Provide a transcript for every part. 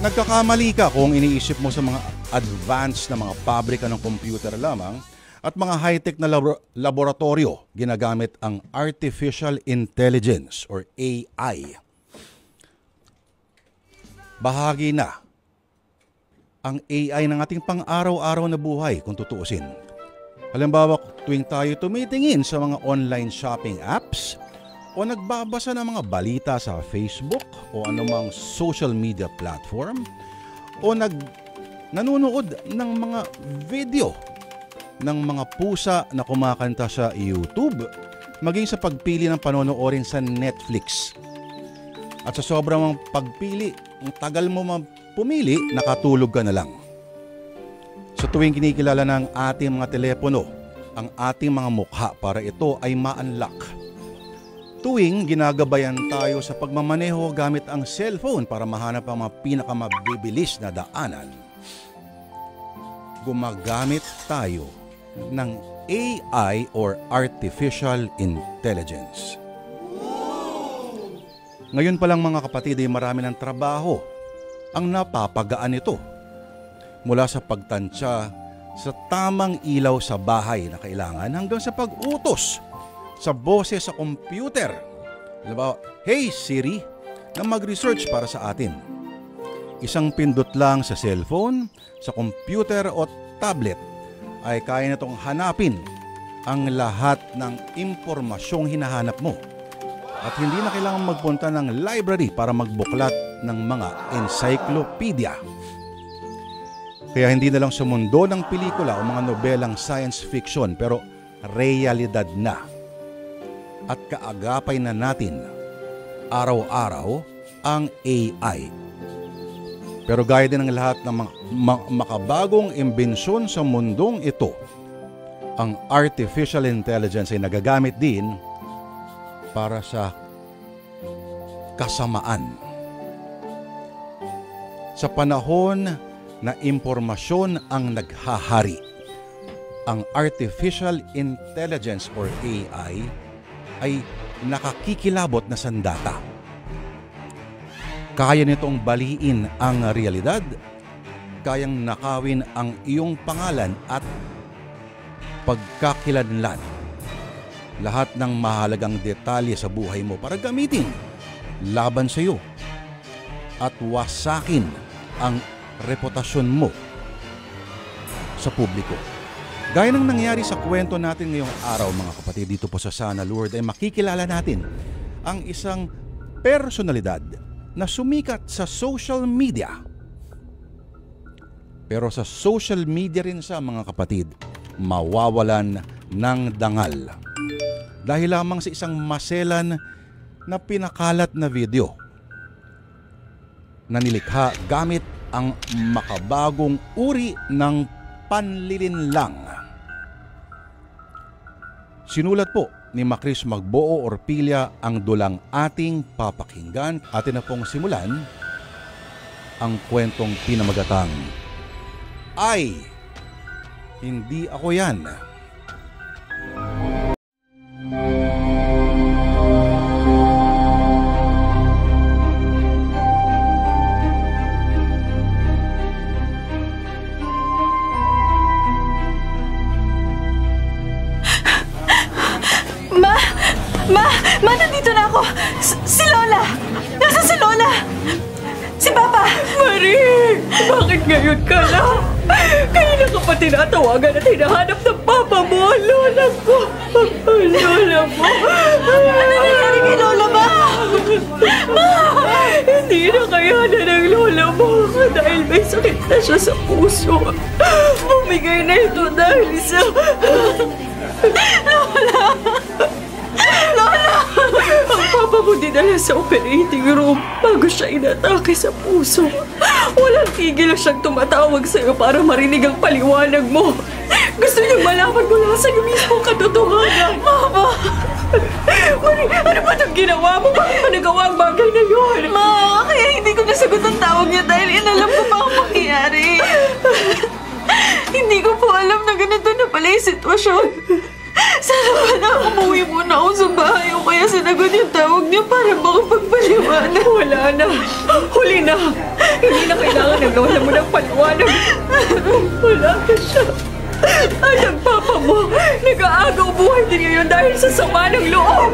Nagkakamali ka kung iniisip mo sa mga advanced na mga pabrika ng computer lamang at mga high-tech na laboratorio ginagamit ang Artificial Intelligence or AI. Bahagi na ang AI ng ating pang-araw-araw na buhay kung tutuusin. Halimbawa, tuwing tayo tumitingin sa mga online shopping apps o nagbabasa ng mga balita sa Facebook o anumang social media platform o nanonood ng mga video ng mga pusa na kumakanta sa YouTube, maging sa pagpili ng panonoorin sa Netflix. At sa sobrang pagpili, ang tagal mo pumili, nakatulog ka na lang. Sa tuwing kinikilala ng ating mga telepono, ang ating mga mukha para ito ay ma-unlock. Tuwing ginagabayan tayo sa pagmamaneho gamit ang cellphone para mahanap ang mga pinakamabibilis na daanan, gumagamit tayo ng AI or Artificial Intelligence. Ngayon pa lang mga kapatid ay marami ng trabaho ang napapagaan nito. Mula sa pagtansya sa tamang ilaw sa bahay na kailangan hanggang sa pag-utos sa boses sa computer. Halimbawa, "Hey Siri," na mag-research para sa atin. Isang pindot lang sa cellphone, sa computer o tablet ay kaya nitong hanapin ang lahat ng impormasyong hinahanap mo. At hindi na kailangan magpunta ng library para magbuklat ng mga encyclopedia. Kaya hindi na lang sa mundo ng pelikula o mga nobelang science fiction, pero realidad na. At kaagapay na natin araw-araw ang AI. Pero gaya din ng lahat ng makabagong imbensyon sa mundong ito, ang Artificial Intelligence ay nagagamit din para sa kasamaan. Sa panahon na impormasyon ang naghahari, ang Artificial Intelligence or AI ay nakakikilabot na sandata. Kaya nitong baliin ang realidad, kayang nakawin ang iyong pangalan at pagkakilanlan. Lahat ng mahalagang detalye sa buhay mo para gamitin laban sa iyo at wasakin ang reputasyon mo sa publiko. Gaya ng nangyari sa kwento natin ngayong araw mga kapatid dito po sa Sana Lourdes, ay makikilala natin ang isang personalidad na sumikat sa social media. Pero sa social media rin sa mga kapatid, mawawalan ng dangal. Dahil lamang sa isang maselan na pinakalat na video na nilikha gamit ang makabagong uri ng panlilinlang. Sinulat po ni Macris Magboo Orpilla ang dulang ating papakinggan. Atin na pong simulan ang kwentong pinamagatang "Ay, Hindi Ako Yan". Ma, nandito na ako! Si Lola! Nasaan si Lola? Si Papa! Marie! Bakit ngayon ka lang? Kanina ka pa tinatawagan at hinahanap ng Papa mo, Lola ko! Lola mo! Ano nangyari kay Lola, Ma? Ma! Hindi na kayanan ng Lola mo dahil may sakit na siya sa puso. Bumigay na ito dahil sa... Lola! Lola! Ang Papa mo dinala sa operating room bago siya inatake sa puso. Walang tigil na siyang tumatawag sa'yo para marinig ang paliwanag mo. Gusto niyang malaman mo lang sa'yo mismo katotohanan. Mama! Marie, ano ba itong ginawa mo? Bakit mo nagawa ang bagay na yun? Ma, kaya hindi ko nasagot ang tawag niya dahil inalam ko pa ang mangyayari. Hindi ko po alam na ganito na pala yung sitwasyon. Sana pala umuwi muna ako sa bahay o kaya sinagot yung tawag niya para makapagpaliwanag. Wala na. Huli na. Hindi na kailangan nagawa mo ng paliwanag. Wala na siya. Ay, nagpapa mo. Nag-aagaw buhay din ngayon dahil sa sama ng loob.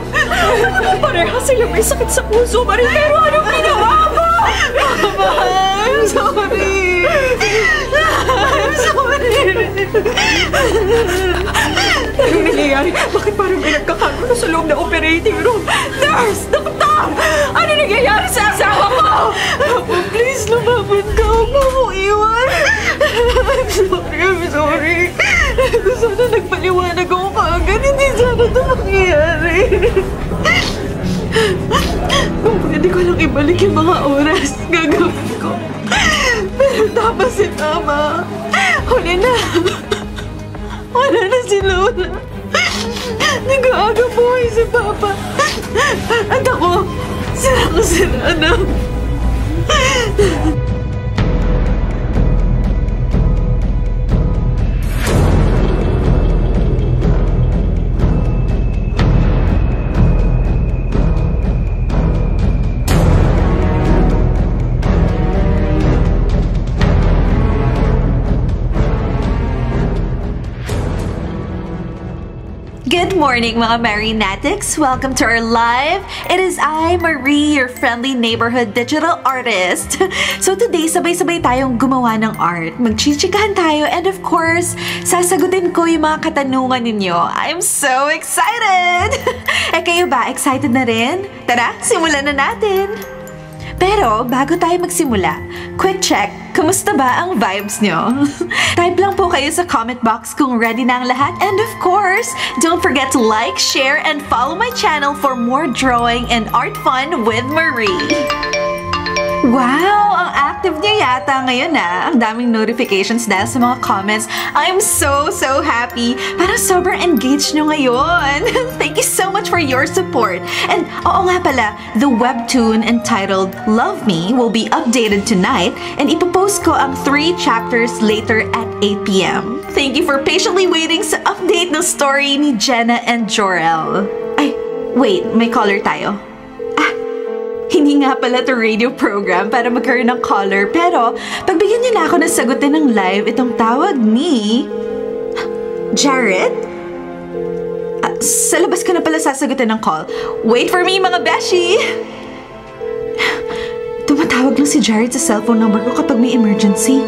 Pareha sila may sakit sa puso, Marie. Pero anong ginawa mo? Mama, I'm sorry. I'm sorry. Anong nangyayari? Bakit parang may nagkakagulo sa loob ng operating room? Nurse! Doktor! Ano nangyayari sa asawa ko? Papa, please, lumapit ka. Huwag mo akong iwan. I'm sorry. Gusto na nagpaliwanag ako kaagad. Hindi sana ito mangyayari. Kung pwede ko lang ibalik yung mga oras, gagawin ko. Pero tama si Mama. Huli na. Wala na si Lola. Nag-aaga buhay si Papa. At ako, sira na. Good morning, mga Marinatics! Welcome to our live. It is I, Marie, your friendly neighborhood digital artist. So today, sabay-sabay tayong gumawa ng art. Magchichikahan tayo and of course, sasagutin ko yung mga katanungan ninyo. I'm so excited! Kayo ba? Excited na rin? Tara, simulan na natin! Pero bago tayo magsimula, quick check, kumusta ba ang vibes nyo? Type lang po kayo sa comment box kung ready na ang lahat. And of course, don't forget to like, share, and follow my channel for more drawing and art fun with Marie. Wow! Ang active niya yata ngayon ah. Ang daming notifications dahil sa mga comments. I'm so happy. Parang sobrang engaged nyo ngayon. Thank you so much for your support. And oo nga pala, the webtoon entitled Love Me will be updated tonight and ipopost ko ang 3 chapters later at 8 p.m. Thank you for patiently waiting sa update ng story ni Jenna and Jorel. Ay, wait, may caller tayo. Hindi nga pala to radio program para magkaroon ng caller, pero pagbigyan niyo na ako na sagutin ng live itong tawag ni... Jared? Sa labas ko na pala sasagutin ng call. Wait for me, mga beshi! Tumatawag lang si Jared sa cellphone number ko kapag may emergency.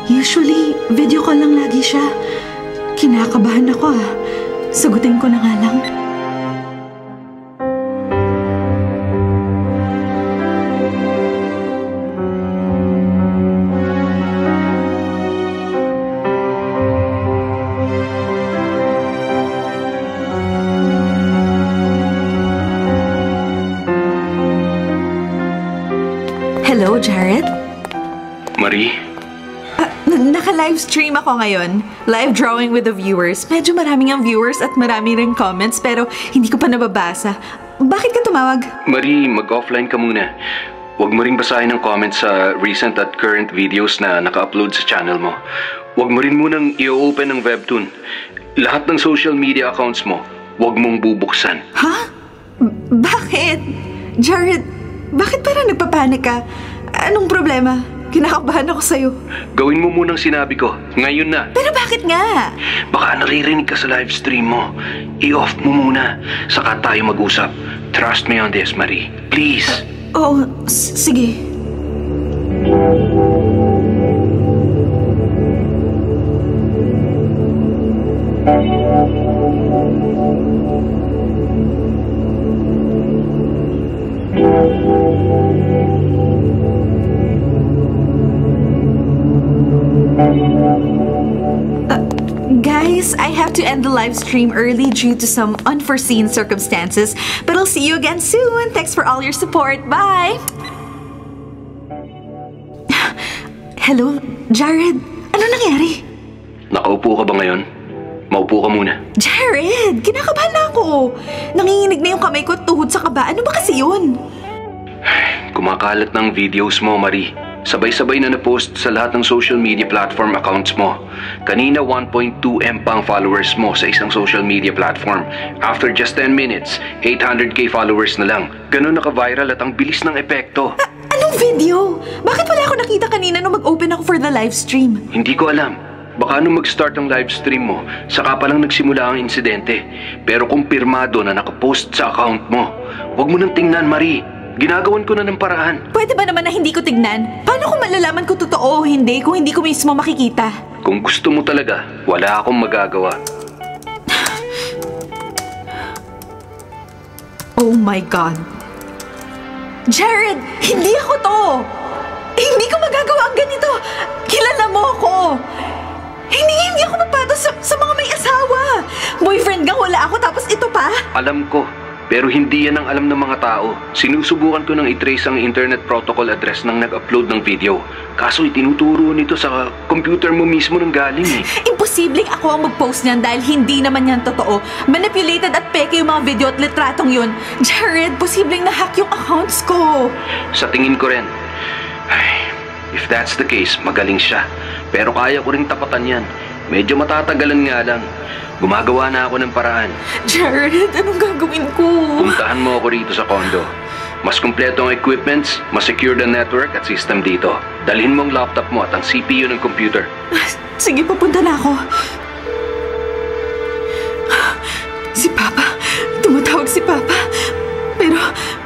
Usually, video call lang lagi siya. Kinakabahan ako ah. Sagutin ko na nga lang. Hello, Jared? Marie? Naka-livestream ako ngayon. Live drawing with the viewers. Medyo maraming ang viewers at marami ring comments pero hindi ko pa nababasa. Bakit ka tumawag? Marie, mag-offline ka muna. Huwag mo ring basahin ang comments sa recent at current videos na naka-upload sa channel mo. Huwag mo rin munang i-open ang webtoon. Lahat ng social media accounts mo, huwag mong bubuksan. Ha? Bakit? Jared, bakit parang nagpapanik ka? Anong problema? Kinakabahan ako sa'yo. Gawin mo munang sinabi ko. Ngayon na. Pero bakit nga? Baka naririnig ka sa live stream mo. I-off mo muna. Saka tayo mag-usap. Trust me on this, Marie. Please. Oo, sige. Guys, I have to end the live stream early due to some unforeseen circumstances, but I'll see you again soon. Thanks for all your support. Bye! Hello, Jared? Ano nangyari? Nakaupo ka ba ngayon? Maupo ka muna. Jared! Kinakabahan na ako. Nanginginig na yung kamay ko tuhod sa kaba. Ano ba kasi yun? Kumakalat ng videos mo, Marie. Sabay-sabay na na-post sa lahat ng social media platform accounts mo. Kanina 1.2M pa ang followers mo sa isang social media platform. After just 10 minutes, 800k followers na lang. Ganun naka-viral at ang bilis ng epekto. Anong video? Bakit wala ako nakita kanina nung mag-open ako for the live stream? Hindi ko alam. Baka nung mag-start ang live stream mo, saka pa lang nagsimula ang insidente. Pero kumpirmado na nakapost sa account mo. Huwag mo nang tingnan, Marie. Ginagawan ko na ng paraan. Pwede ba naman na hindi ko tignan? Paano ko malalaman kung totoo o hindi kung hindi ko mismo makikita? Kung gusto mo talaga, wala akong magagawa. Oh my God. Jared, hindi ako to! Hindi ko magagawa ang ganito! Kilala mo ako! Hindi ako mapatos sa mga may asawa! Boyfriend nga wala ako tapos ito pa? Alam ko, pero hindi yan ang alam ng mga tao. Sinusubukan ko nang i-trace ang internet protocol address ng nag-upload ng video. Kaso itinuturo nito sa computer mo mismo nang galing eh. Imposibleng ako ang mag-post niyan dahil hindi naman yan totoo. Manipulated at peke yung mga video at litratong yun. Jared, posibleng na-hack yung accounts ko. Sa tingin ko rin. Ay, if that's the case, magaling siya. Pero kaya ko ring tapatan yan. Medyo matatagalan nga lang. Gumagawa na ako ng paraan. Jared, anong gagawin ko? Puntahan mo ako rito sa condo. Mas kumpleto ang equipments, mas secure ang network at system dito. Dalhin mo ang laptop mo at ang CPU ng computer. Sige, papunta na ako. Si Papa. Tumatawag si Papa. Pero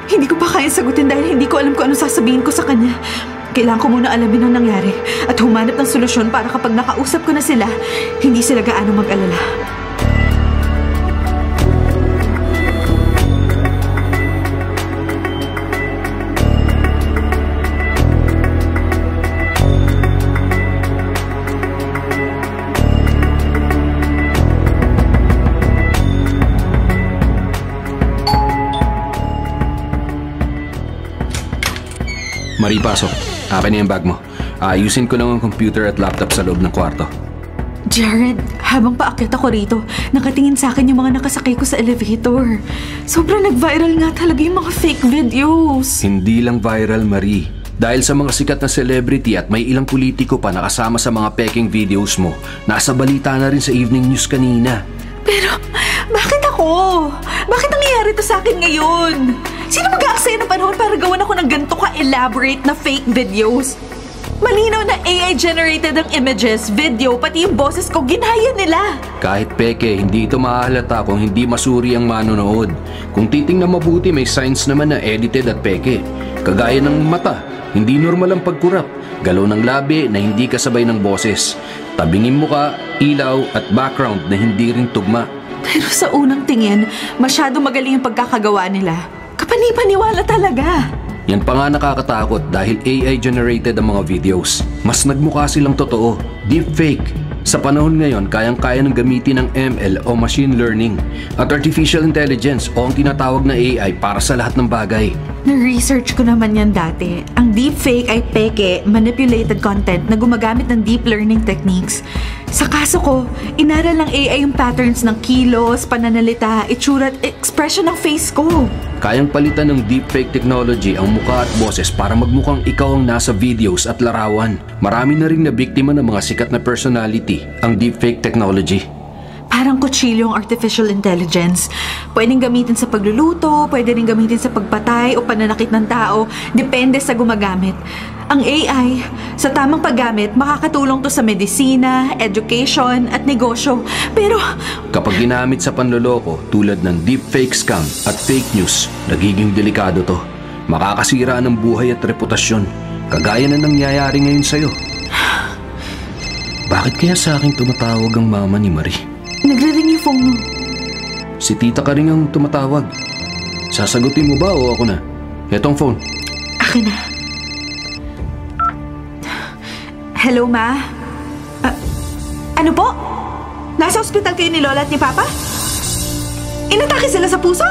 hindi ko pa kaya sagutin dahil hindi ko alam kung ano sasabihin ko sa kanya. Kailangan ko muna alamin ang nangyari at humanap ng solusyon para kapag nakausap ko na sila, hindi sila gaano mag-alala. Marie, pasok. Akin na yung bag mo. Ayusin ko lang ang computer at laptop sa loob ng kwarto. Jared, habang paakyat ako rito, nakatingin sa akin yung mga nakasakay ko sa elevator. Sobrang nag-viral nga talaga yung mga fake videos. Hindi lang viral, Marie. Dahil sa mga sikat na celebrity at may ilang politiko pa nakasama sa mga peking videos mo, nasa balita na rin sa evening news kanina. Pero, bakit ako? Bakit nangyayari to sa akin ngayon? Sino mag-aaksaya ng panahon para gawan ako ng ganito ka-elaborate na fake videos? Malinaw na AI-generated ang images, video, pati yung boses ko, ginaya nila. Kahit peke, hindi ito mahalata kung hindi masuri ang manonood. Kung titingnan mabuti, may signs naman na edited at peke. Kagaya ng mata, hindi normal ang pagkurap. Galaw ng labi na hindi kasabay ng boses. Tabingin muka, ilaw at background na hindi rin tugma. Pero sa unang tingin, masyado magaling yung pagkakagawa nila. Kapani-paniwala talaga. Yan pa nga nakakatakot dahil AI-generated ang mga videos. Mas nagmukha silang totoo, deepfake. Sa panahon ngayon, kayang-kaya ng gamitin ng ML o machine learning at artificial intelligence o ang tinatawag na AI para sa lahat ng bagay. Na-research ko naman yan dati. Ang deepfake ay peke, manipulated content na gumagamit ng deep learning techniques. Sa kaso ko, inaral ng AI yung patterns ng kilos, pananalita, itsura at expression ng face ko. Kayang palitan ng deepfake technology ang mukha at boses para magmukhang ikaw ang nasa videos at larawan. Marami na rin na biktima ng mga sikat na personality ang deepfake technology. Parang kutsilyo ang artificial intelligence. Pwedeng gamitin sa pagluluto, pwede rin gamitin sa pagpatay o pananakit ng tao. Depende sa gumagamit. Ang AI, sa tamang paggamit, makakatulong to sa medisina, education, at negosyo. Pero kapag ginamit sa panloloko tulad ng deepfake scam at fake news, nagiging delikado to. Makakasira ng buhay at reputasyon, kagaya na nangyayari ngayon sa'yo. Bakit kaya sa akin tumatawag ang mama ni Marie? nagre-ring yung phone mo. Si tita ka rin ang tumatawag. Sasagutin mo ba o ako na? Etong phone. Akin na. Hello, Ma? Ano po? Nasa ospital kayo ni Lola at ni Papa? Inatake sila sa puso?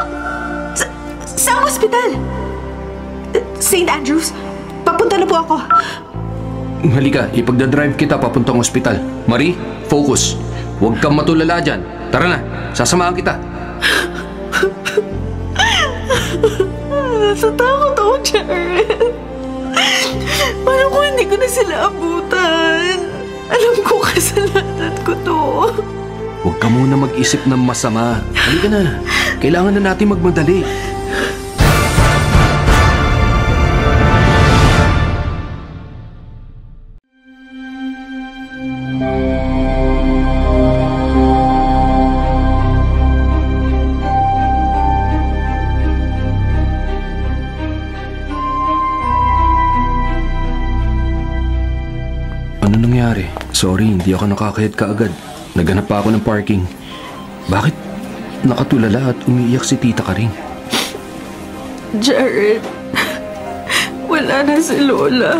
Saan ospital? St. Andrews? Papunta na po ako. Halika, ipagdadrive kita papuntang ospital. Marie, focus. Huwag kang matulala dyan. Tara na, sasamahan kita. Nasa takot ako, Jared. Paano kung hindi ko na sila abutan? Alam ko kasalanan ko to. Huwag ka muna mag-isip ng masama. Halika na. Kailangan na natin magmadali. Ano nangyari? Sorry, hindi ako nakakahit kaagad. Naghanap pa ako ng parking. Bakit nakatulala at umiiyak si Tita Karing? Jared, wala na si Lola.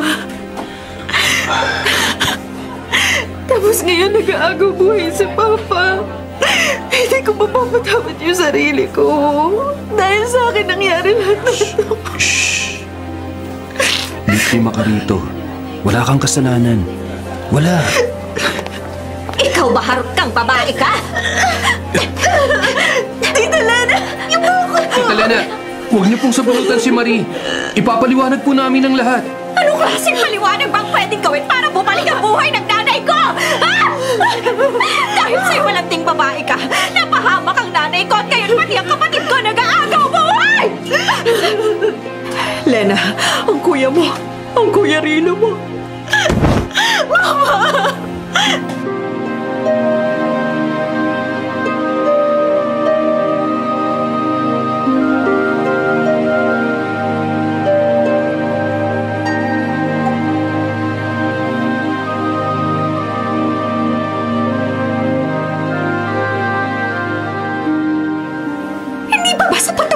Tapos ngayon nag-aagaw buhay si Papa. Hindi ko mapapatawad yung sarili ko. Dahil sa akin nangyari lahat na ito. Shhh! Biktima ka rito. Wala kang kasalanan. Wala. Ikaw ba harap kang babae ka? Tita Lena, yung bukod mo! Tita Lena, huwag niyo pong sabunutan si Marie. Ipapaliwanag po namin ang lahat. Anong klaseng paliwanag bang pwedeng gawin para bumalik ang buhay ng nanay ko? Ha? Dahil sa'yo walanting babae ka, napahamak ang nanay ko at ngayon pati ang kapatid ko nag-aagaw buhay! Lena, ang kuya mo, ang kuya Rino mo. Mama!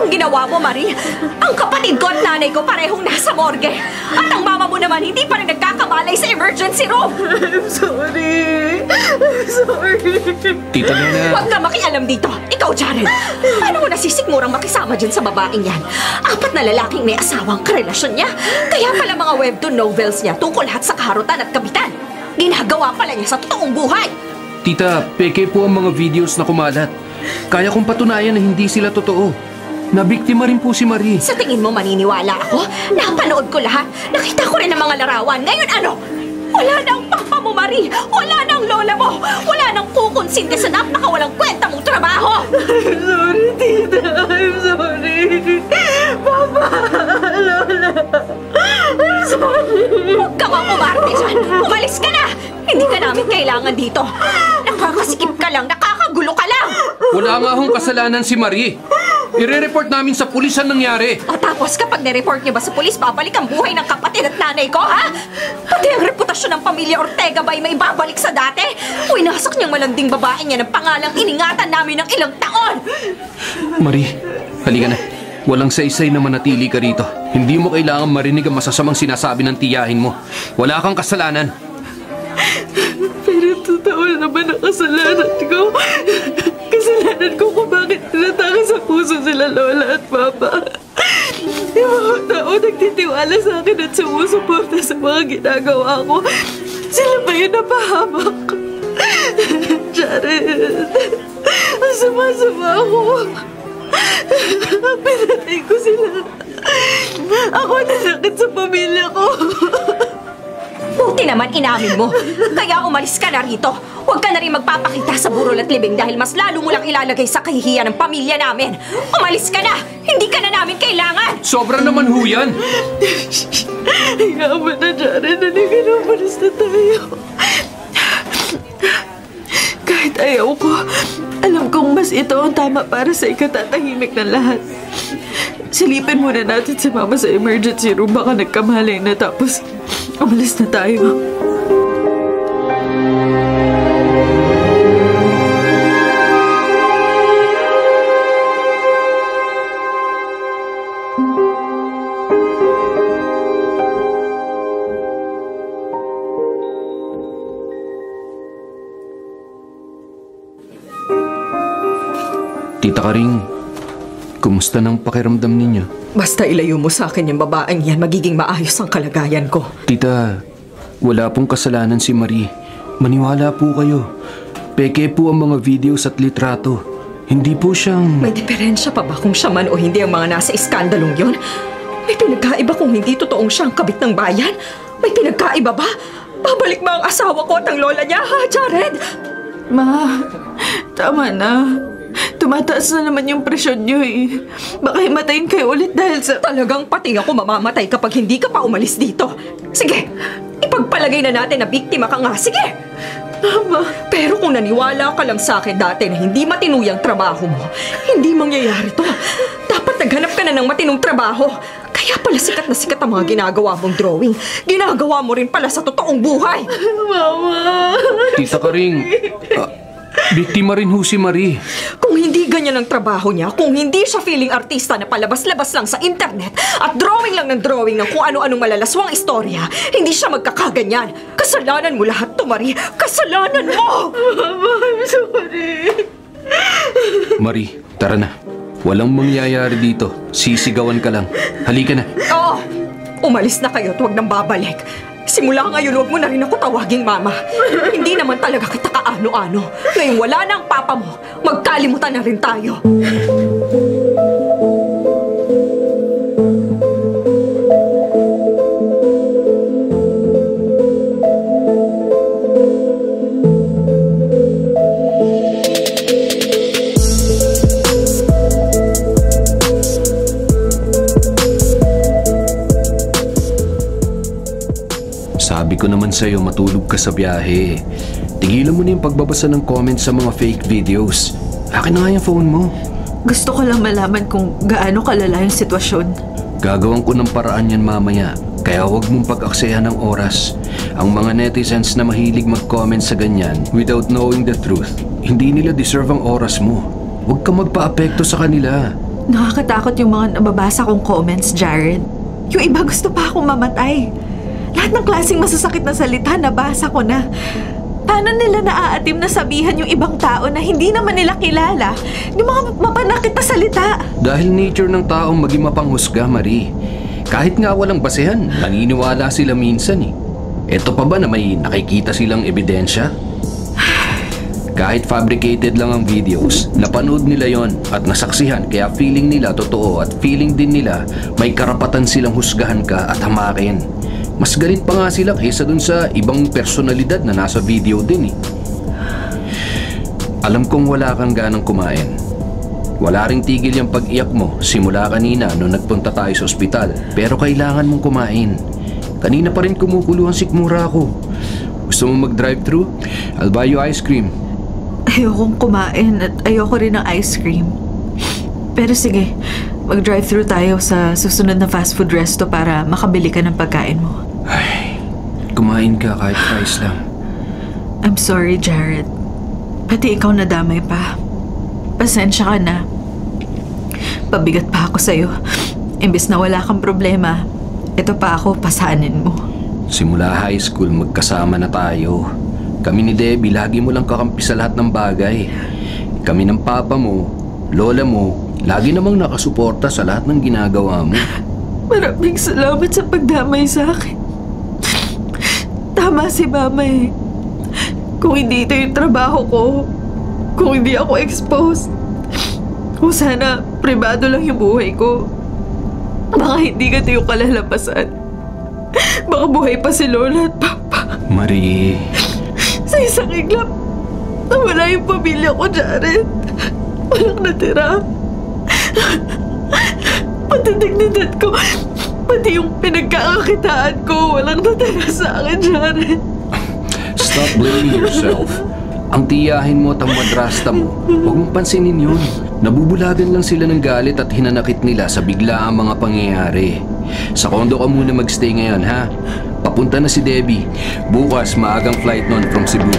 Ginawa mo, Marie. Ang kapatid ko at nanay ko parehong nasa morgue. At ang mama mo naman hindi pa rin nagkakamalay sa emergency room. I'm sorry. I'm sorry. Tita Lena. Huwag na makialam dito. Ikaw, Jared. Paano mo nasisigmurang makisama dyan sa babaeng yan? 4 na lalaking may asawang karelasyon niya. Kaya pala mga webtoon novels niya tungkol lahat sa kaharutan at kapitan. Ginagawa pala niya sa totoong buhay. Tita, peke po ang mga videos na kumalat. Kaya kong patunayan na hindi sila totoo. Nabiktima rin po si Marie. Sa tingin mo maniniwala ako? Napanood ko lahat. Nakita ko rin ang mga larawan. Ngayon ano? Wala na ang papa mo, Marie. Wala na ang lola mo. Wala nang kukonsinte sa napakawalang kwenta mong trabaho. I'm sorry, Tita. I'm sorry. Papa, Lola. I'm sorry. Huwag ka nga umarte dyan. Umalis ka na. Hindi ka namin kailangan dito. Nakakasikip ka lang. Nakakagulo ka lang. Wala nga hong kasalanan si Marie. I-report namin sa pulis ang nangyari. O tapos kapag nireport niyo ba sa pulis, babalik ang buhay ng kapatid at nanay ko, ha? Pati ang reputasyon ng pamilya Ortega ba'y may babalik sa dati? Winasak niyang malanding babae niya ng pangalang iningatan namin ng ilang taon. Marie, halika na. Walang saysay na manatili ka rito. Hindi mo kailangan marinig ang masasamang sinasabi ng tiyahin mo. Wala kang kasalanan. Pero totoo naman ang kasalanan ko. Kasalanan ko kung bakit tinataka sa puso sila Lola at Papa. Yung mga tao nagtitiwala sa akin at sumusuporta sa mga ginagawa ko. Sila ba yun napahamak? Jared, ang sama-sama ako. Pinatay ko sila. Ako nanakit sa pamilya ko. Buti naman inamin mo. Kaya umalis ka na rito. Huwag ka na rin magpapakita sa burol at libing dahil mas lalo mo lang ilalagay sa kahihiyan ng pamilya namin. Umalis ka na! Hindi ka na namin kailangan! Sobra naman ho yan! Hayaan mo na, Jared. Halika na, umalis na tayo. Kahit ayaw ko, alam kong mas ito ang tama para sa ikatatahimik ng lahat. Silipin muna natin si Mama sa emergency room. Baka nagkamalay na tapos umalis na tayo. Tita Karing, kumusta ng pakiramdam ninyo? Basta ilayo mo sa akin yung babaeng yan, magiging maayos ang kalagayan ko. Tita, wala pong kasalanan si Marie. Maniwala po kayo. Peke po ang mga videos at litrato. Hindi po siyang... May diferensya pa ba kung siya man o hindi ang mga nasa iskandalong yon? May pinagkaiba kung hindi totoong siya ang kabit ng bayan? May pinagkaiba ba? Babalik ba ang asawa ko at ang lola niya, ha, Jared? Ma, tama na. Tumataas na naman yung presyon niyo eh. Baka himatayin kayo ulit dahil sa... Talagang pati ako mamamatay kapag hindi ka pa umalis dito. Sige, ipagpalagay na natin na biktima ka nga. Sige! Mama. Pero kung naniwala ka lang sa akin dati na hindi matinuyang trabaho mo, hindi mangyayari to. Dapat naghanap ka na ng matinong trabaho. Kaya pala sikat na sikat ang mga ginagawa mong drawing. Ginagawa mo rin pala sa totoong buhay. Mama. Tita Karing, biktima rin ho si Marie. Kung hindi ganyan ang trabaho niya, kung hindi siya feeling artista na palabas-labas lang sa internet at drawing lang ng drawing ng kung ano-anong malalaswang istorya, hindi siya magkakaganyan. Kasalanan mo lahat to, Marie. Kasalanan mo! Mama, I'm sorry. Marie, tara na. Walang mangyayari dito. Sisigawan ka lang. Halika na. Oo! Umalis na kayo at huwag nang babalik. Simula ngayon, huwag mo na rin ako tawaging mama. Hindi naman talaga kita kaano-ano. Ngayong wala na ang papa mo, magkalimutan na rin tayo. Sabi ko naman sa'yo, matulog ka sa biyahe. Tigilan mo na yung pagbabasa ng comments sa mga fake videos. Akin na nga yung phone mo. Gusto ko lang malaman kung gaano kalala yung sitwasyon. Gagawin ko ng paraan yan mamaya. Kaya huwag mong pag-aksayan ng oras. Ang mga netizens na mahilig mag-comment sa ganyan without knowing the truth, hindi nila deserve ang oras mo. Huwag kang magpa-apekto sa kanila. Nakakatakot yung mga nababasa kong comments, Jared. Yung iba gusto pa akong mamatay. Lahat ng klaseng masasakit na salita, nabasa ko na. Paano nila naaatim na sabihan yung ibang tao na hindi naman nila kilala? Yung mga mapanakit na salita. Dahil nature ng taong maging mapanghusga, Marie. Kahit nga walang basehan, naniniwala sila minsan eh. Eto pa ba na may nakikita silang ebidensya? Kahit fabricated lang ang videos, napanood nila yon at nasaksihan kaya feeling nila totoo at feeling din nila may karapatan silang husgahan ka at hamakin. Mas galit pa nga sila kaysa dun sa ibang personalidad na nasa video din eh. Alam kong wala kang ganang kumain. Wala ring tigil yung pag-iyak mo simula kanina nung nagpunta tayo sa ospital. Pero kailangan mong kumain. Kanina pa rin kumukulo ang sikmura ko. Gusto mo mag-drive-thru? I'll buy you ice cream. Ayokong kumain at ayoko rin ng ice cream. Pero sige, mag-drive-thru tayo sa susunod na fast food resto para makabili ka ng pagkain mo. Ay, kumain ka kahit fries lang. I'm sorry, Jared. Pati ikaw nadamay pa. Pasensya ka na. Pabigat pa ako sa'yo. Imbes na wala kang problema, ito pa ako pasanin mo. Simula high school, magkasama na tayo. Kami ni Debbie, lagi mo lang kakampi sa lahat ng bagay. Kami ng papa mo, lola mo, lagi namang nakasuporta sa lahat ng ginagawa mo. Maraming salamat sa pagdamay sa akin. Tama si Mama eh. Kung hindi ito yung trabaho ko, kung hindi ako exposed, kung sana pribado lang yung buhay ko, baka hindi ka ito yung kalalabasan. Baka buhay pa si Lola at Papa. Marie. Sa isang iglap, nawala yung pamilya ko, Jared. Walang natira. Pati dignidad ko, pati yung pinagkakakitaan ko, walang natira sa akin, Jared. Stop blaming yourself. Ang tiyahin mo at ang madrasta mo, huwag mong pansinin yun. Nabubulagan lang sila ng galit at hinanakit nila sa bigla ang mga pangyayari. Sa kondo ka muna magstay ngayon, ha? Papunta na si Debbie. Bukas, maagang flight nun from Cebu.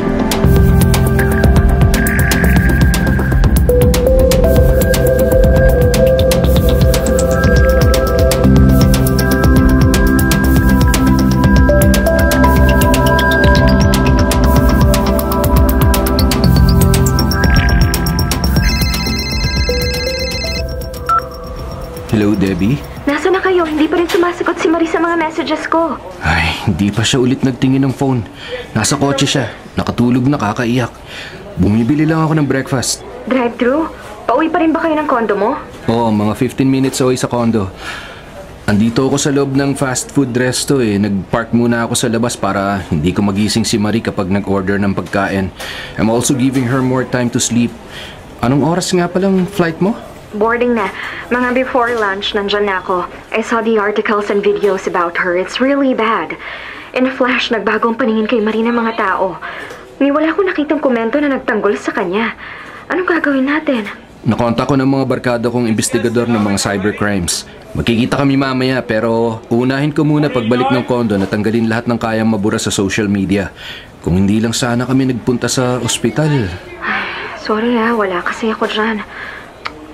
Hello, Debbie? Nasaan na kayo? Hindi pa rin sumasagot si Marie sa mga messages ko. Ay, hindi pa siya ulit nagtingin ng phone. Nasa kotse siya. Nakatulog na, kakaiyak. Bumibili lang ako ng breakfast. Drive-thru? Pauwi pa rin ba kayo ng kondo mo? Oo, mga 15 minutes away sa condo. Andito ako sa loob ng fast food resto eh. Nag-park muna ako sa labas para hindi ko magising si Marie kapag nag-order ng pagkain. I'm also giving her more time to sleep. Anong oras nga palang flight mo? Boarding na. Mga before lunch, nandyan na ako. I saw the articles and videos about her. It's really bad. In a flash, nagbagong paningin kay Marie ng mga tao. Ni wala ko nakitang komento na nagtanggol sa kanya. Anong gagawin natin? Nakontak ko ng mga barkada kong investigador ng mga cybercrimes. Magkikita kami mamaya pero unahin ko muna pagbalik ng kondo na tanggalin lahat ng kayang mabura sa social media. Kung hindi lang sana kami nagpunta sa ospital. Sorry wala kasi ako dyan.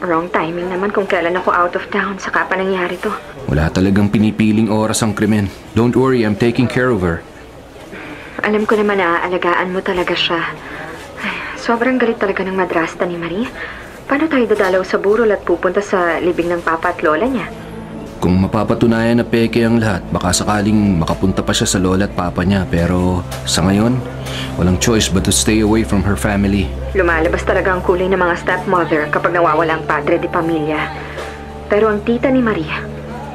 Wrong timing naman kung kailan ako out of town. Saka pa nangyari to. Wala talagang pinipiling oras ang krimen. Don't worry, I'm taking care of her. Alam ko naman na aalagaan mo talaga siya. Ay, sobrang galit talaga ng madrasta ni Marie. Paano tayo dadalaw sa burol at pupunta sa libing ng papa at lola niya? Kung mapapatunayan na peke ang lahat, baka sakaling makapunta pa siya sa lola at papa niya. Pero sa ngayon, walang choice but to stay away from her family. Lumalabas talaga ang kulay ng mga stepmother kapag nawawala ang padre de pamilya. Pero ang tita ni Maria,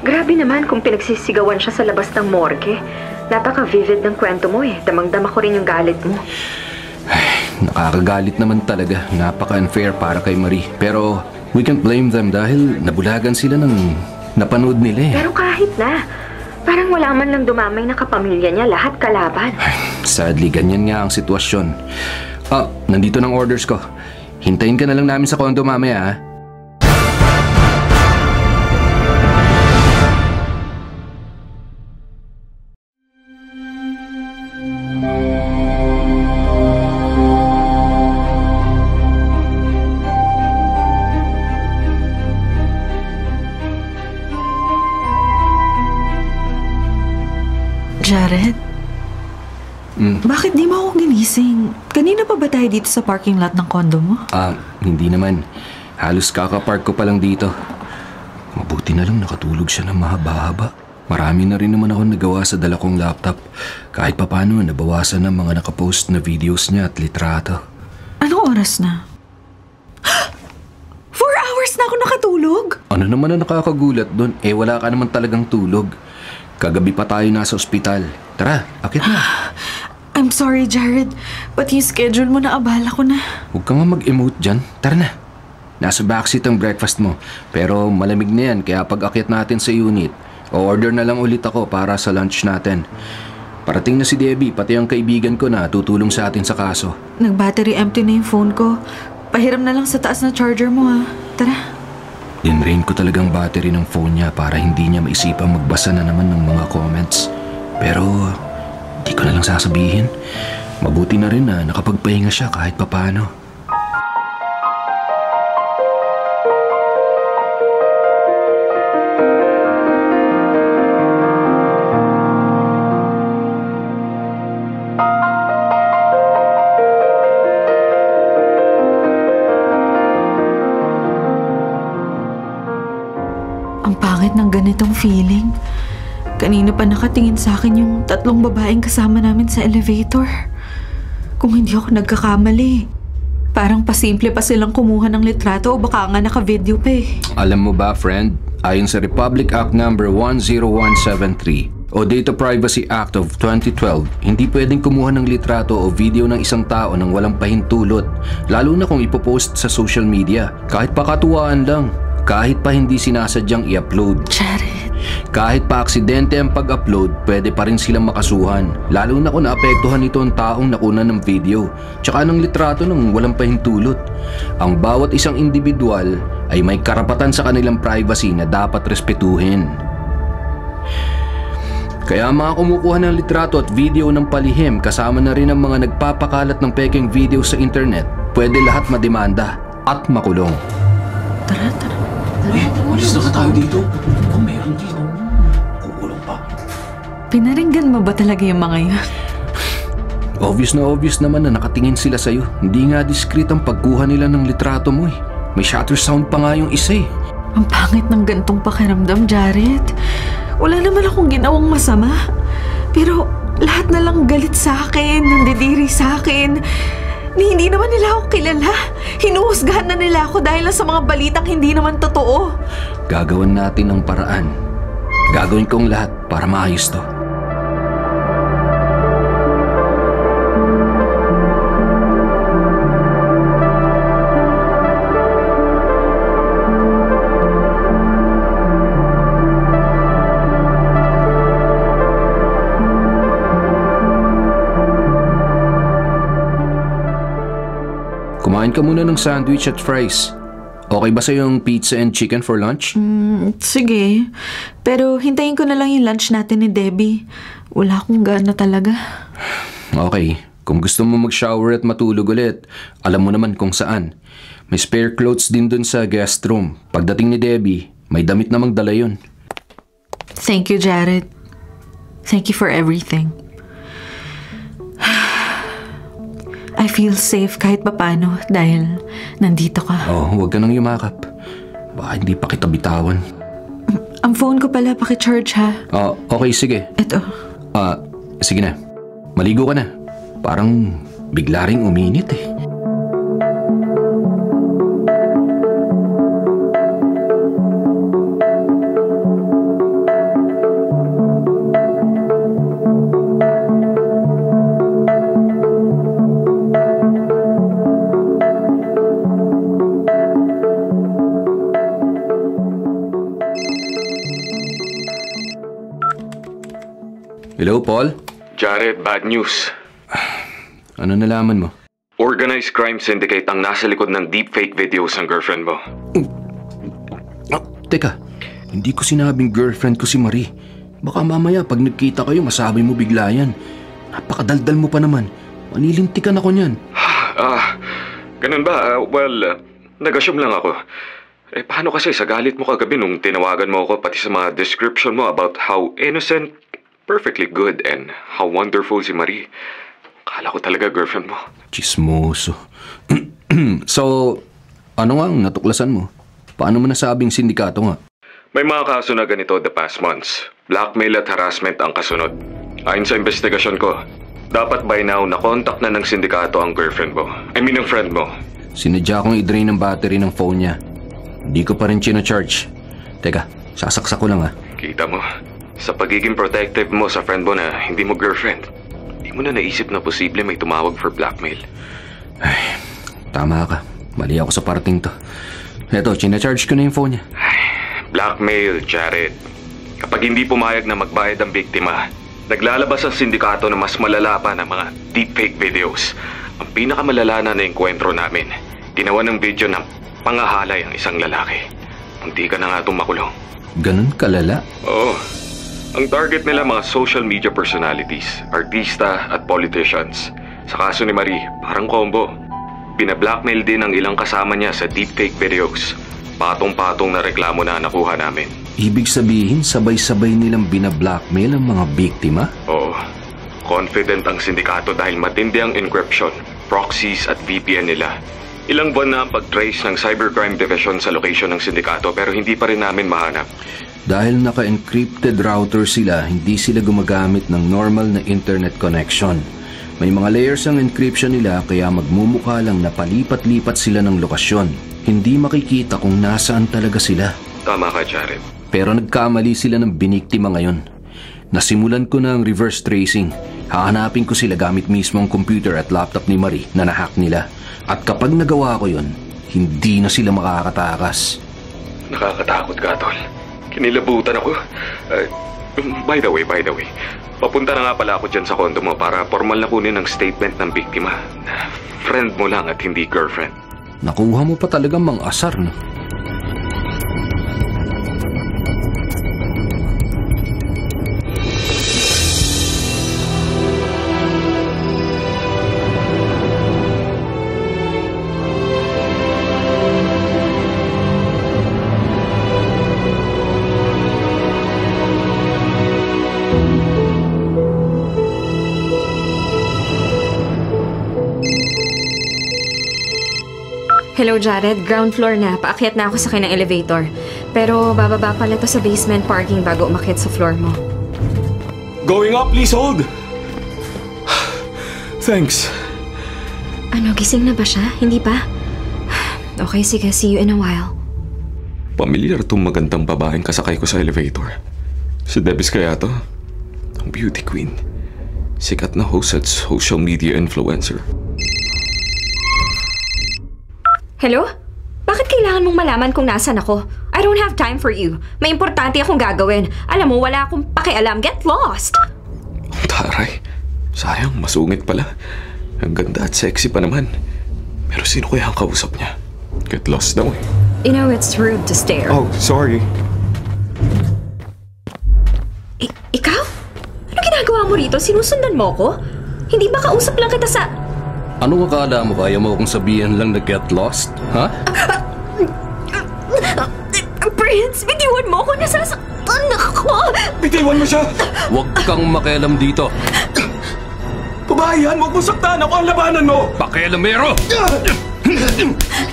grabe naman kung pinagsisigawan siya sa labas ng morgue. Napaka-vivid ng kwento mo eh. Damang-dama ko rin yung galit mo. Ay, nakakagalit naman talaga. Napaka-unfair para kay Marie. Pero we can't blame them dahil nabulagan sila ng napanood nila eh. Pero kahit na, parang wala man lang dumamay na kapamilya niya, lahat kalaban. Ay, sadly, ganyan nga ang sitwasyon. Nandito ng orders ko. Hintayin ka na lang namin sa kondo mamaya ha. Jared? Bakit di mo ako ginising? Kanina pa ba tayo dito sa parking lot ng condo mo? Hindi naman. Halos kakapark ko pa lang dito. Mabuti na lang nakatulog siya ng mahaba-haba. Marami na rin naman ako nagawa sa dala kong laptop. Kahit papano nabawasan ng mga nakapost na videos niya at litrato. Anong oras na? 4 hours na ako nakatulog? Ano naman ang nakakagulat doon? Wala ka naman talagang tulog. Kagabi pa tayo nasa ospital. Tara, akit na. I'm sorry, Jared. Pati yung schedule mo na abala ko na. Huwag ka nga mag-emote dyan. Tara na. Nasa backseat ang breakfast mo. Pero malamig na yan, kaya pag akit natin sa unit, o-order na lang ulit ako para sa lunch natin. Parating na si Debbie, pati ang kaibigan ko na tutulong sa atin sa kaso. Nag-battery empty na yung phone ko. Pahiram na lang sa taas na charger mo ha. Tara. Dinrain ko talagang battery ng phone niya para hindi niya maisipang magbasa na naman ng mga comments. Pero di ko na lang sasabihin. Mabuti na rin na nakapagpahinga siya kahit papano. Ang pangit ng ganitong feeling. Kanina pa nakatingin sa akin yung 3 babaeng kasama namin sa elevator. Kung hindi ako nagkakamali, parang pasimple pa silang kumuha ng litrato o baka nga naka-video pa eh. Alam mo ba, friend? Ayon sa Republic Act No. 10173 o Data Privacy Act of 2012, hindi pwedeng kumuha ng litrato o video ng isang tao nang walang pahintulot, lalo na kung ipopost sa social media, kahit pa katuwaan lang. Kahit pa hindi sinasadyang i-upload. Jared. Kahit pa aksidente ang pag-upload, pwede pa rin silang makasuhan. Lalo na kung naapektuhan ito ang taong nakuna ng video, tsaka ng litrato ng walang pahintulot. Ang bawat isang individual ay may karapatan sa kanilang privacy na dapat respetuhin. Kaya mga kumukuha ng litrato at video ng palihim, kasama na rin ang mga nagpapakalat ng peking video sa internet, pwede lahat mademanda at makulong. Tara. Alis na tayo dito. Kung meron dito, kukulong pa. Pinaringgan mo ba talaga yung mga yun? Obvious naman na nakatingin sila sa'yo. Hindi nga discreet ang pagkuha nila ng litrato mo eh. May shutter sound pa nga yung isa eh. Ang pangit ng gantong pakiramdam, Jared. Wala naman akong ginawang masama. Pero lahat na lang galit sa akin, nandidiri sa akin. Hindi naman nila ako kilala. Hinuhusgahan na nila ako dahil sa mga balitang hindi naman totoo. Gagawan natin ng paraan Gagawin kong lahat para maayos to. Kumain ka muna ng sandwich at fries. Okay ba sa'yo yung pizza and chicken for lunch? Sige. Pero hintayin ko na lang yung lunch natin ni Debbie. Wala akong gana talaga. Okay. Kung gusto mo mag-shower at matulog ulit, alam mo naman kung saan. May spare clothes din dun sa guest room. Pagdating ni Debbie, may damit namang dala yun. Thank you, Jared. Thank you for everything. I feel safe kahit papano dahil nandito ka. Oh, huwag ka nang yumakap. Baka hindi pa kita bitawan. Ang phone ko pala, paki-charge ha. Okay, sige. Ito. Sige na. Maligo ka na. Parang bigla ring uminit eh. Hello, Paul? Jared, bad news. Ano nalaman mo? Organized crime syndicate ang nasa likod ng deepfake videos ng girlfriend mo. Teka, hindi ko sinabing girlfriend ko si Marie. Baka mamaya pag nagkita kayo, masabi mo bigla yan. Napakadaldal mo pa naman. Manilintikan ako niyan. Ganun ba? Nag-assume lang ako. Paano kasi sa galit mo kagabi nung tinawagan mo ako pati sa mga description mo about how innocent, perfectly good, and how wonderful si Marie. Akala ko talaga girlfriend mo. Chismoso. So, ano nga ang natuklasan mo? Paano mo nasabing sindikato nga? May mga kaso na ganito the past months. Blackmail at harassment ang kasunod. Ayon sa investigasyon ko, dapat by now na-contact na ng sindikato ang girlfriend mo. Ang friend mo. Sinadya kong i-drain ang battery ng phone niya. Hindi ko pa rin chino-charge. Teka, sasaksak ko lang ha. Kita mo, sa pagiging protective mo sa friend mo na hindi mo girlfriend, hindi mo na naisip na posible may tumawag for blackmail. Ay, tama ka. Mali ako sa parting to. Eto, china-charge ko na yung phone niya. Blackmail, Jared. Kapag hindi pumayag na magbayad ang biktima, naglalabas ang sindikato na mas malala pa ng mga deepfake videos. Ang pinakamalala na enkwentro namin, ginawa ng video ng pangahalay ang isang lalaki. Munti ka na nga itong makulong. Ganun kalala? Oo. Ang target nila mga social media personalities, artista at politicians. Sa kaso ni Marie, parang combo. Bina-blackmail din ang ilang kasama niya sa deepfake videos. Patong-patong na reklamo na nakuha namin. Ibig sabihin, sabay-sabay nilang bina-blackmail ang mga biktima? Oo. Confident ang sindikato dahil matindi ang encryption, proxies at VPN nila. Ilang buwan na ang pag-trace ng Cybercrime Division sa location ng sindikato pero hindi pa rin namin mahanap. Dahil naka-encrypted router sila, hindi sila gumagamit ng normal na internet connection. May mga layers ang encryption nila kaya magmumukha lang na palipat-lipat sila ng lokasyon. Hindi makikita kung nasaan talaga sila. Tama ka, Jared. Pero nagkamali sila ng biniktima ngayon. Nasimulan ko na ang reverse tracing. Hahanapin ko sila gamit mismo ang computer at laptop ni Marie na nahack nila. At kapag nagawa ko yun, hindi na sila makakatakas. Nakakatakot ka, Tol. Kinilabutan ako. By the way, papunta na nga pala ako dyan sa condo mo para formal na kunin ang statement ng biktima. Friend mo lang at hindi girlfriend. Nakuha mo pa talagang mang-asar, no? Hello, Jared. Ground floor na. Paakyat na ako sa ng elevator. Pero bababa pala to sa basement parking bago umakyat sa floor mo. Going up, please hold! Thanks. Ano, gising na ba siya? Hindi pa? Okay, sige. See you in a while. Pamilyar itong magandang babaeng kasakay ko sa elevator. Si Debs kaya to? Ang beauty queen. Sikat na host at social media influencer. Hello? Bakit kailangan mong malaman kung nasan ako? I don't have time for you. May importante akong gagawin. Alam mo, wala akong pakialam. Get lost! Ang taray. Sayang, masungit pala. Ang ganda at sexy pa naman. Pero sino kaya ang kausap niya? Get lost daw eh. You know, it's rude to stare. Oh, sorry. Ikaw? Ano ginagawa mo rito? Sinusundan mo ko? Hindi ba kausap lang kita sa... Anong akala mo? Kaya mo akong sabihan lang na get lost? Ha? Prince, bitiwan mo ako. Nasasaktan ako. Bitiwan mo siya! Huwag kang makialam dito. Babae yan! Huwag mo saktan! Ako ang labanan mo! Pakialamero!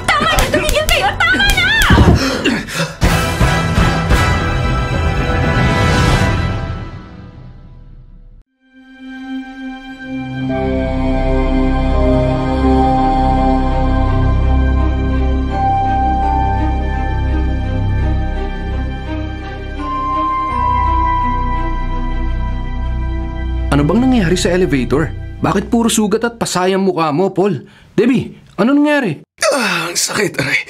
Tama na! Tumigil kayo! Tama na! Ano bang nangyari sa elevator? Bakit puro sugat at pasayang mukha mo, Paul? Debbie, ano nangyari? Ang sakit, aray.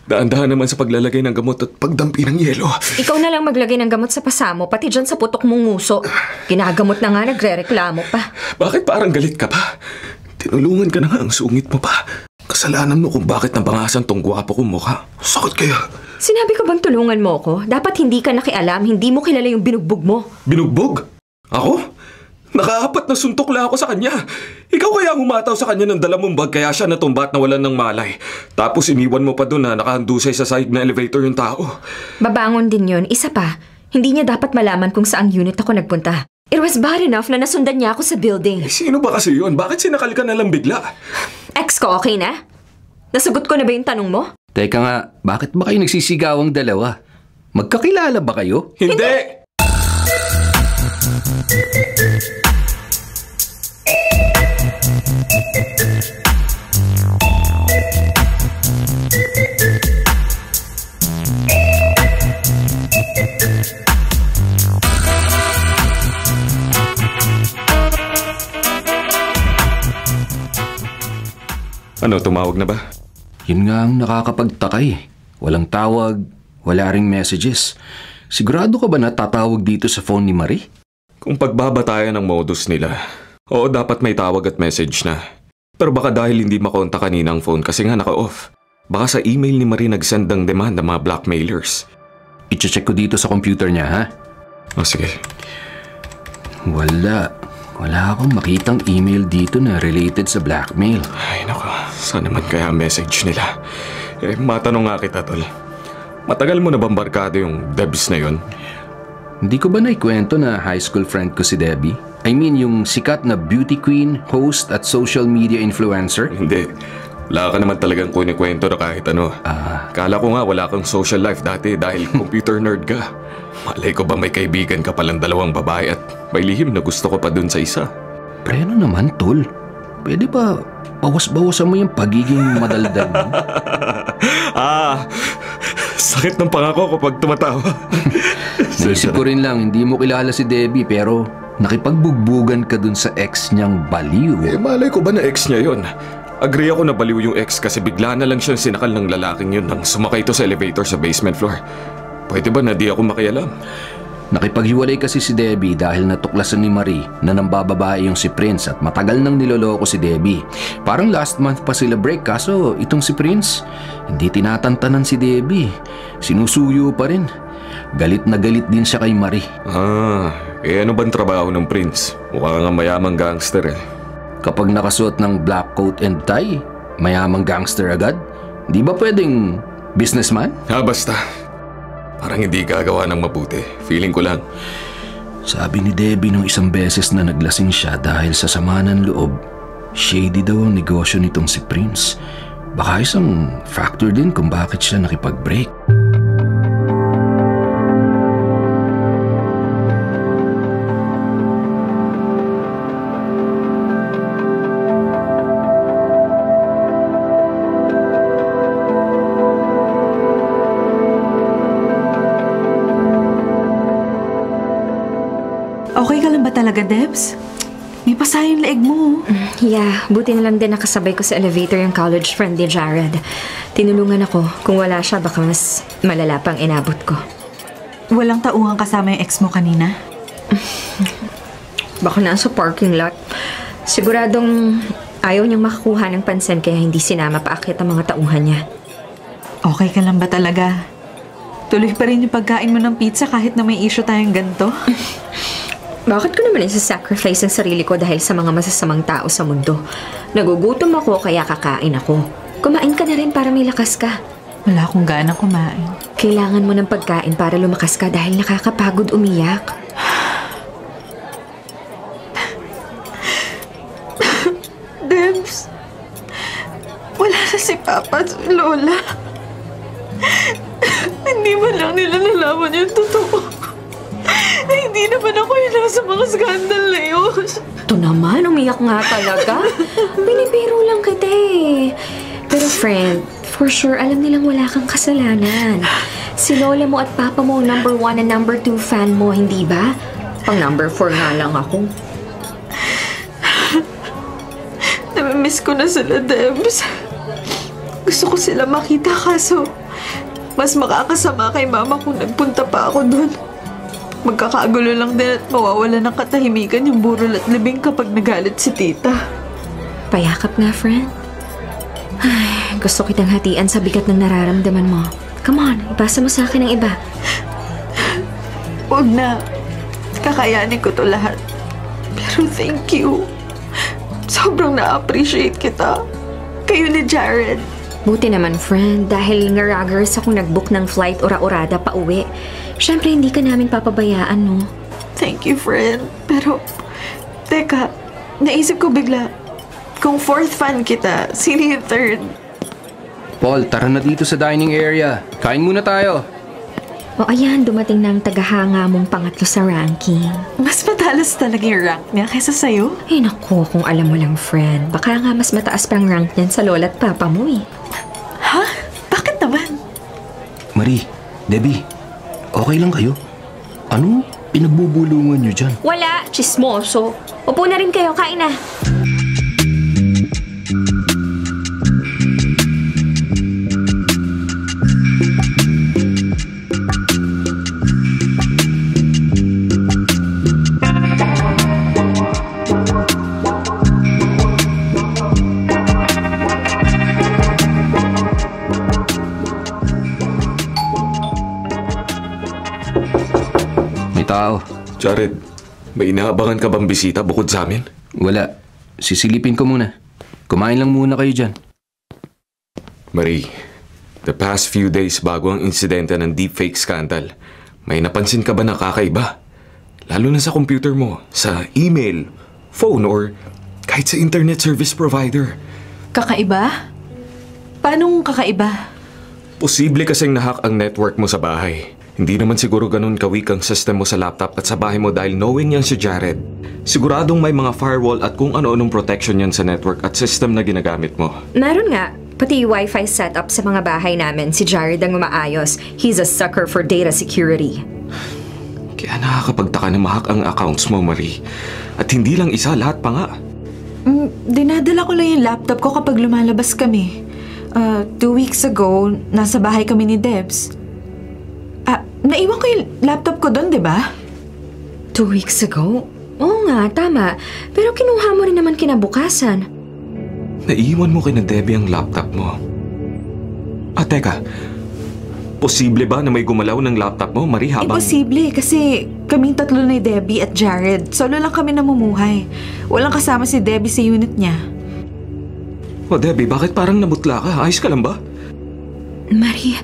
Daan-dahan naman sa paglalagay ng gamot at pagdampi ng yelo. Ikaw na lang maglagay ng gamot sa pasa mo, pati dyan sa putok mong nguso. Ginagamot na nga, nagre-reklamo pa. Bakit parang galit ka pa? Tinulungan ka na nga, ang sungit mo pa. Kasalanan mo kung bakit nabangasan tong gwapo kong mukha. Sakit kaya. Sinabi ko bang tulungan mo ko? Dapat hindi ka nakialam, hindi mo kilala yung binugbog mo. Binugbog? Ako? Nakaapat na suntok lang ako sa kanya. Ikaw kaya ang humataw sa kanya ng dala mong bag kaya siya natumba at nawalan ng malay. Tapos iniwan mo pa doon na nakahandusay sa side na elevator yung tao. Babangon din yun. Isa pa, hindi niya dapat malaman kung saang unit ako nagpunta. It was bad enough na nasundan niya ako sa building. Sino ba kasi yun? Bakit sinakal ka na lang bigla? Ex ko, okay na? Nasagot ko na ba yung tanong mo? Teka nga, bakit ba kayo nagsisigawang dalawa? Magkakilala ba kayo? Hindi! Ano, tumawag na ba? Yun nga ang nakakapagtaka eh. Walang tawag, wala ring messages. Sigurado ka ba na tatawag dito sa phone ni Marie? Kung pagbabatayan ng modus nila, oo, dapat may tawag at message na. Pero baka dahil hindi makonta kanina ang phone kasi nga naka-off. Baka sa email ni Marie nag-send ng demand ng mga blackmailers. I-check ko dito sa computer niya, ha? O sige. Wala akong makitang email dito na related sa blackmail. Ay nako, saan naman kaya ang message nila? Matanong nga kita, tol. Matagal mo na bang barkado yung Debs na yun? Hindi ko ba naikwento na high school friend ko si Debbie? I mean, yung sikat na beauty queen, host at social media influencer? Hindi. Wala ka naman talagang kunikwento na kahit ano. Kala ko nga wala kang social life dati dahil computer nerd ka. Malay ko ba may kaibigan ka palang dalawang babae at may lihim na gusto ko pa dun sa isa. Preno naman, tol. Pwede ba bawas-bawasan mo yung pagiging madaldal mo? Sakit ng pangako kapag tumatawa. Naisip ko rin lang, hindi mo kilala si Debbie pero nakipagbugbugan ka dun sa ex niyang baliw. Malay ko ba na ex niya yun? Agree ako na baliw yung ex kasi bigla na lang siyang sinakal ng lalaking yun nang sumakay ito sa elevator sa basement floor. Pwede ba na di ako makialam? Nakipaghiwalay kasi si Debbie dahil natuklasan ni Marie na nambababae yung si Prince at matagal nang niloloko si Debbie. Parang last month pa sila break kaso itong si Prince, hindi tinatantanan si Debbie. Sinusuyo pa rin. Galit na galit din siya kay Marie. Ano bang trabaho ng Prince? Mukha nga mayamang gangster eh. Kapag nakasuot ng black coat and tie, mayamang gangster agad? Di ba pwedeng businessman? Basta. Parang hindi gagawa ng mabuti. Feeling ko lang. Sabi ni Debbie nung isang beses na naglasing siya dahil sa sama ng loob, shady daw ang negosyo nitong si Prince. Baka isang factor din kung bakit siya nakipag-break. talaga, Debs? May pasa yung leeg mo. Yeah, buti na lang din nakasabay ko sa elevator yung college friend ni Jared. Tinulungan ako. Kung wala siya, baka mas malala pang inabot ko. Walang tauhan kasama yung ex mo kanina? Baka nasa parking lot. Siguradong ayaw niyang makakuha ng pansin kaya hindi sinama paakyat ang mga tauhan niya. Okay ka lang ba talaga? Tuloy pa rin yung pagkain mo ng pizza kahit na may issue tayong ganito? Bakit ko naman isa-sacrifice ang sarili ko dahil sa mga masasamang tao sa mundo? Nagugutom ako kaya kakain ako. Kumain ka na rin para may lakas ka. Wala akong ganang kumain. Kailangan mo ng pagkain para lumakas ka dahil nakakapagod umiyak. Debs, wala na si Papa at si Lola. Hindi man lang nila nalaman yung totoo. Hindi naman ako yung nasa mga skandal na yun. Ito naman, umiyak nga talaga. Binibiro lang kita eh. Pero friend, for sure alam nilang wala kang kasalanan. Si Lola mo at Papa mo number 1 and number 2 fan mo, hindi ba? Pang number 4 nga lang ako. Namimiss ko na sila, Debs. Gusto ko sila makita kaso mas makakasama kay Mama kung nagpunta pa ako doon. Magkakagulo lang din at mawawala ng katahimikan yung burol at libing kapag nagalit si Tita. Payakap nga, friend. Ay, gusto kitang hatian sa bigat ng nararamdaman mo. Come on, ipasa mo sa akin ang iba. Huwag na. Kakayanin ko to lahat. Pero thank you. Sobrang na-appreciate kita. Kayo ni Jared. Buti naman, friend, dahil ngaragers akong nag-book ng flight ora-orada pa uwi. Siyempre, hindi ka namin papabayaan, no? Thank you, friend. Pero, teka, naisip ko bigla, kung 4th fan kita, sino yung 3rd? Paul, tara na dito sa dining area. Kain muna tayo. O ayan, dumating na ang tagahanga mong pangatlo sa ranking. Mas matalas talaga yung rank niya kaysa sa'yo? Eh naku, kung alam mo lang, friend, baka nga mas mataas pang rank niyan sa lola at papa mo eh. Ha? Bakit naman? Marie, Debbie, okay lang kayo? Ano pinagbubulungan niyo dyan? Wala, chismoso. Upo na rin kayo, kain na. Tao. Jared, may inaabangan ka bang bisita bukod sa amin? Wala. Sisilipin ko muna. Kumain lang muna kayo dyan. Marie, the past few days bago ang insidente ng deepfake scandal, may napansin ka ba na kakaiba? Lalo na sa computer mo, sa email, phone, or kahit sa internet service provider. Kakaiba? Paanong kakaiba? Posible kasing nahack ang network mo sa bahay. Hindi naman siguro ganun ka-weak ang system mo sa laptop at sa bahay mo dahil knowing yan si Jared. Siguradong may mga firewall at kung ano-anong protection yan sa network at system na ginagamit mo. Meron nga. Pati Wi-Fi setup sa mga bahay namin, si Jared ang umaayos. He's a sucker for data security. Kaya nakakapagtaka na mahack ang accounts mo, Marie. At hindi lang isa, lahat pa nga. Dinadala ko lang yung laptop ko kapag lumalabas kami. 2 weeks ago, nasa bahay kami ni Debs. Naiwan ko yung laptop ko doon, di ba? 2 weeks ago? Oo nga, tama. Pero kinuha mo rin naman kinabukasan. Naiwan mo kay na Debbie ang laptop mo. Teka. Posible ba na may gumalaw ng laptop mo, Marie, habang... Imposible, kasi kaming tatlo ni Debbie at Jared. Solo lang kami namumuhay. Walang kasama si Debbie sa unit niya. Debbie, bakit parang namutla ka? Ayos ka lang ba? Marie,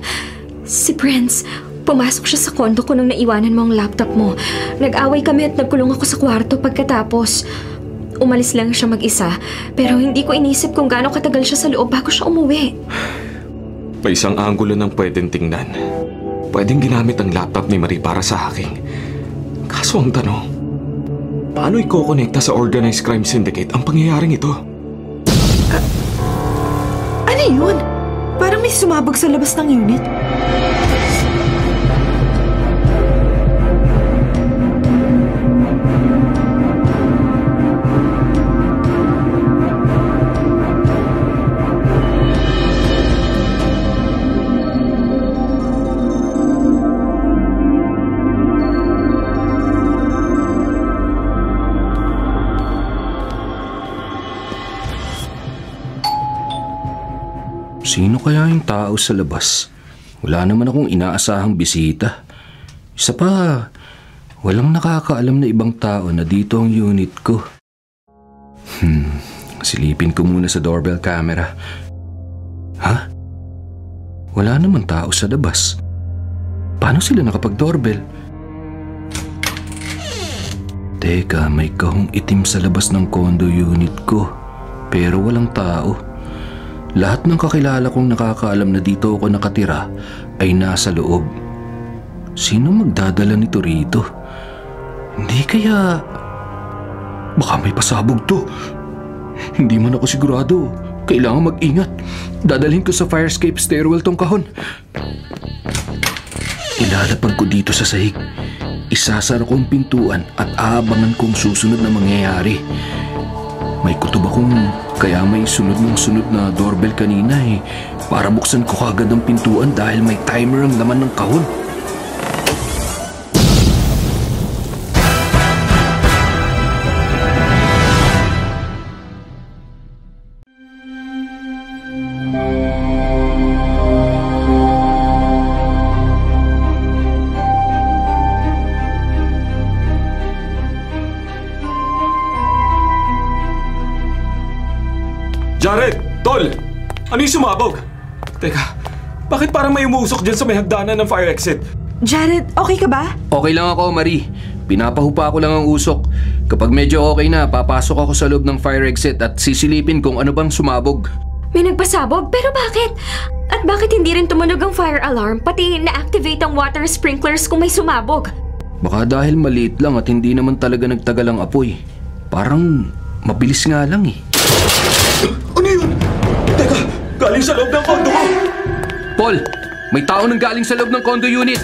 si Prince... Pumasok siya sa kondo ko nung naiwanan mo ang laptop mo. Nag-away kami at nagkulong ako sa kwarto pagkatapos. Umalis lang siya mag-isa, pero hindi ko inisip kung gaano katagal siya sa loob bago siya umuwi. May isang anggulo ng pwedeng tingnan. Pwedeng ginamit ang laptop ni Marie para sa hacking. Kaso ang tanong, paano iko-connecta sa organized crime syndicate ang pangyayaring ito? Ano yun? Parang may sumabog sa labas ng unit. Sino kaya yung tao sa labas? Wala naman akong inaasahang bisita. Isa pa, walang nakakaalam na ibang tao na dito ang unit ko. Silipin ko muna sa doorbell camera. Ha? Wala naman tao sa labas. Paano sila nakapag-doorbell? Teka, may kahong itim sa labas ng condo unit ko. Pero walang tao. Lahat ng kakilala kong nakakaalam na dito ako nakatira ay nasa loob. Sino magdadala nito rito? Hindi kaya... Baka may pasabog to. Hindi man ako sigurado. Kailangan mag-ingat. Dadalhin ko sa fire escape stairwell tong kahon. Ilalapag ko dito sa sahig. Isasara ko ang pintuan at aabangan kong susunod na mangyayari. May kutob akong kaya may sunod na doorbell kanina para buksan ko kagad ang pintuan dahil may timer ang laman ng kahon. Jared! Tol! Ano yung sumabog? Teka, bakit parang may umusok dyan sa may hagdanan ng fire exit? Jared, okay ka ba? Okay lang ako, Marie. Pinapahupa ko lang ang usok. Kapag medyo okay na, papasok ako sa loob ng fire exit at sisilipin kung ano bang sumabog. May nagpasabog? Pero bakit? At bakit hindi rin tumunog ang fire alarm pati na-activate ang water sprinklers kung may sumabog? Baka dahil maliit lang at hindi naman talaga nagtagal ang apoy. Parang mabilis nga lang Ano yun? Teka, galing sa loob ng condo ko! Paul, may tao nang galing sa loob ng condo unit.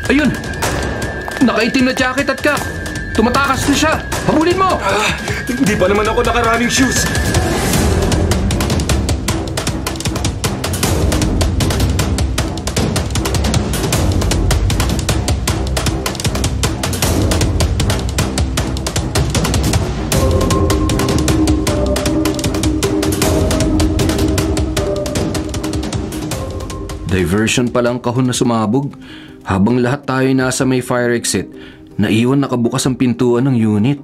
Ayun! Nakaitim na jacket at cap. Tumatakas na siya. Habulin mo! Hindi pa naman ako naka-running shoes. Diversion pala ang kahon na sumabog. Habang lahat tayo nasa may fire exit, naiwan nakabukas ang pintuan ng unit.